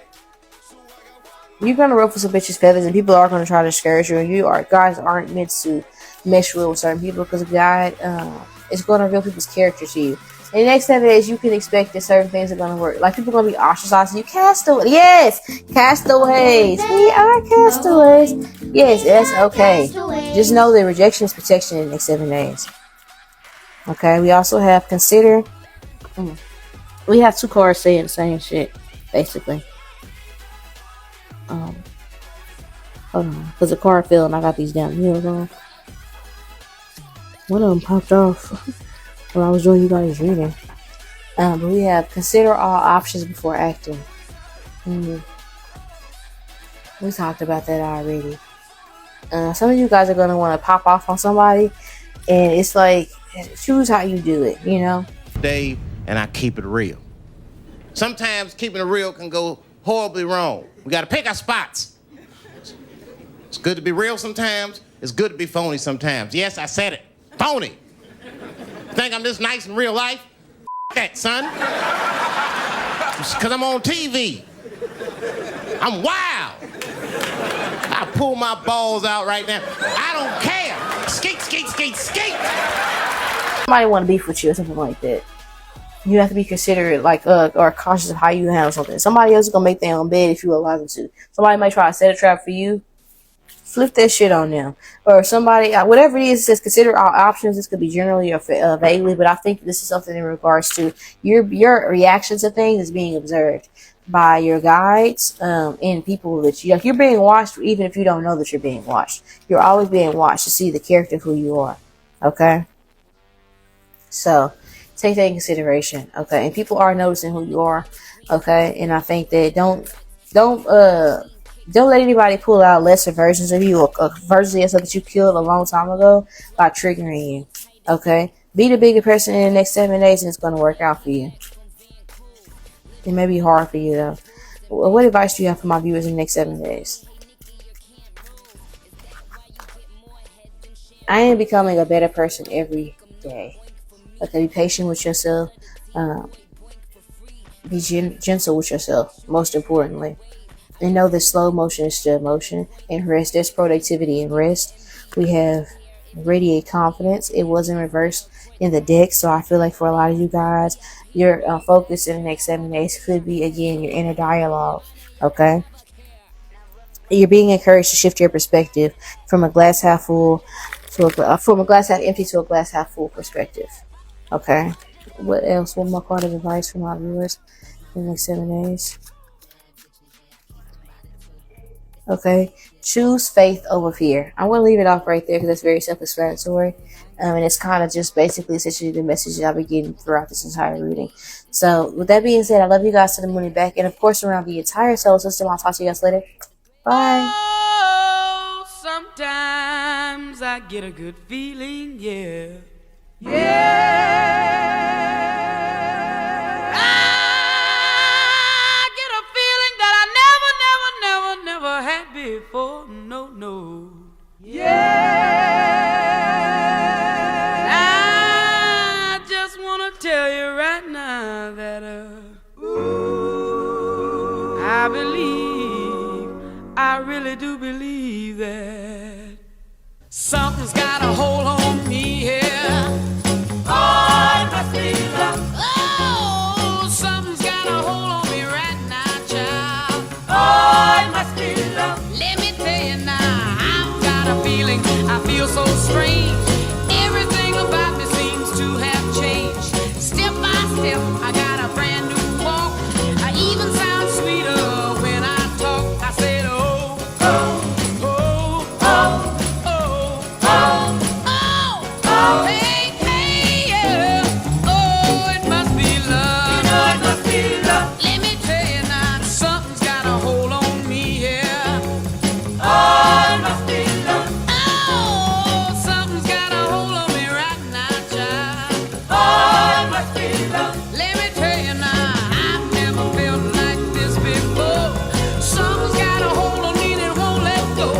Speaker 4: You're gonna ruffle some bitches' feathers, and people are gonna try to discourage you. And guys aren't meant to mesh well with certain people, because God is gonna reveal people's character to you. In the next 7 days, you can expect that certain things are going to work. Like, people are going to be ostracizing you. Castaways. Yes! Castaways. We are castaways. Yes, that's okay. Just know that rejection is protection in the next 7 days. Okay, we also have consider. We have 2 cards saying the same shit, basically. Hold on. Because the card fell and I got these down heels on. One of them popped off. When I was doing you guys' reading. But we have consider all options before acting. We talked about that already. Some of you guys are going to want to pop off on somebody, and it's like, choose how you do it, you know?
Speaker 5: Dave, and I keep it real. Sometimes keeping it real can go horribly wrong. We got to pick our spots. It's good to be real sometimes. It's good to be phony sometimes. Yes, I said it. Phony. Think I'm this nice in real life? That, son. Because I'm on TV. I'm wild. I pull my balls out right now. I don't care. Skate, skate, skate, skate.
Speaker 4: Somebody want to beef with you or something like that. You have to be considerate, like, or cautious of how you handle something. Somebody else is going to make their own bed if you allow them to. Somebody might try to set a trap for you. Flip that shit on them. Or somebody, whatever it is, it says consider all options. This could be generally or vaguely, but I think this is something in regards to your reaction to things is being observed by your guides and people that you're being watched, even if you don't know that you're being watched. You're always being watched to see the character of who you are. Okay? So, take that in consideration. Okay? And people are noticing who you are. Okay? And I think that don't let anybody pull out lesser versions of you, or versions of yourself that you killed a long time ago by triggering you. Okay? Be the bigger person in the next 7 days, and it's going to work out for you. It may be hard for you, though. What advice do you have for my viewers in the next 7 days? I am becoming a better person every day. Okay? Be patient with yourself. Be gentle with yourself, most importantly. And know that slow motion is still motion. And rest, there's productivity in rest. We have radiate confidence. It wasn't reversed in the deck, so I feel like for a lot of you guys, your focus in the next 7 days could be, again, your inner dialogue. Okay? You're being encouraged to shift your perspective from a glass half full to from a glass half empty to a glass half full perspective. Okay? What else? One more part of advice for my viewers in the next 7 days. Okay, choose faith over fear. I want to leave it off right there because that's very self-explanatory. And it's kind of just basically essentially the message that I've been getting throughout this entire reading. So, with that being said, I love you guys to the moon and back. And of course, around the entire solar system. I'll talk to you guys later. Bye.
Speaker 6: Oh, sometimes I get a good feeling, yeah. Yeah. Never had before, no. Yeah. I just wanna tell you right now that I really do believe that Something's got a hold on me here. Oh, it must be love. Oh, something's got a hold on me right now, child. Oh, it must be love. Let me tell you now, I've got a feeling. I feel so strange. Everything about me seems to have changed. Step by step, I got a brand new walk. I even sound sweeter when I talk. I said, oh, oh, oh, oh, oh, oh, oh, oh, hey, hey, yeah. Oh, it must be love. You know it must be love. Let me tell you now, something's got a hold on me here. Oh, it must be love. Oh, something's got a hold on me right now, child. Oh, it must be love. Let me tell you now, I've never felt like this before. Something's got a hold on me that won't let go.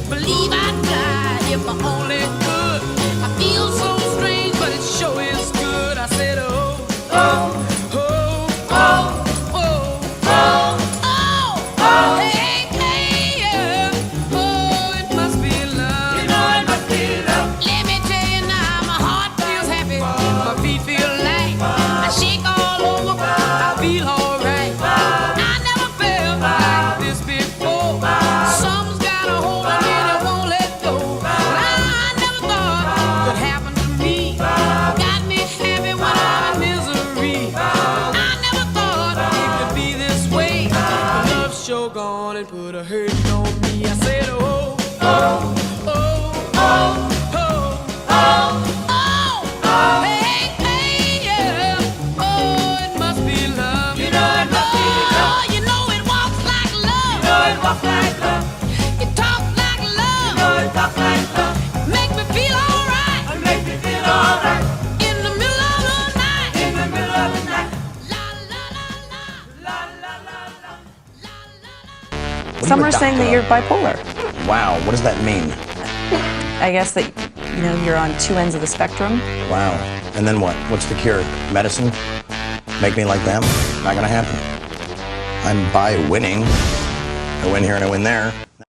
Speaker 6: Believe I'd fly if I only could. I feel so strange, but it sure is good. I said, oh, oh, oh, oh, oh, oh, oh, hey, hey, yeah. Oh, it must be love. You know it must be love. Let me tell you now, my heart feels happy, my feet feel light. I shake all over, I feel alright. I never felt like this before. Something's got a hold on me that won't let go. I never thought could happen to me. Got me happy when I'm in misery. I never thought it could be this way. But love's sure gone and put a hurt on me. I said, oh, oh, oh, oh, oh, oh, oh, hey, hey, yeah. Oh, it must be love. You know it must be love. Oh, you know it walks like love. You know it walks like love. It talks like love. You know it talks like love. Make me feel alright. It makes me feel alright. In the middle of the night. In the middle of the night.
Speaker 8: Some are saying that you're bipolar.
Speaker 22: Wow, what does that mean?
Speaker 8: I guess that, you know, you're on two ends of the spectrum.
Speaker 22: Wow. And then what? What's the cure? Medicine? Make me like them? Not gonna happen. I'm by winning. I win here and I win there.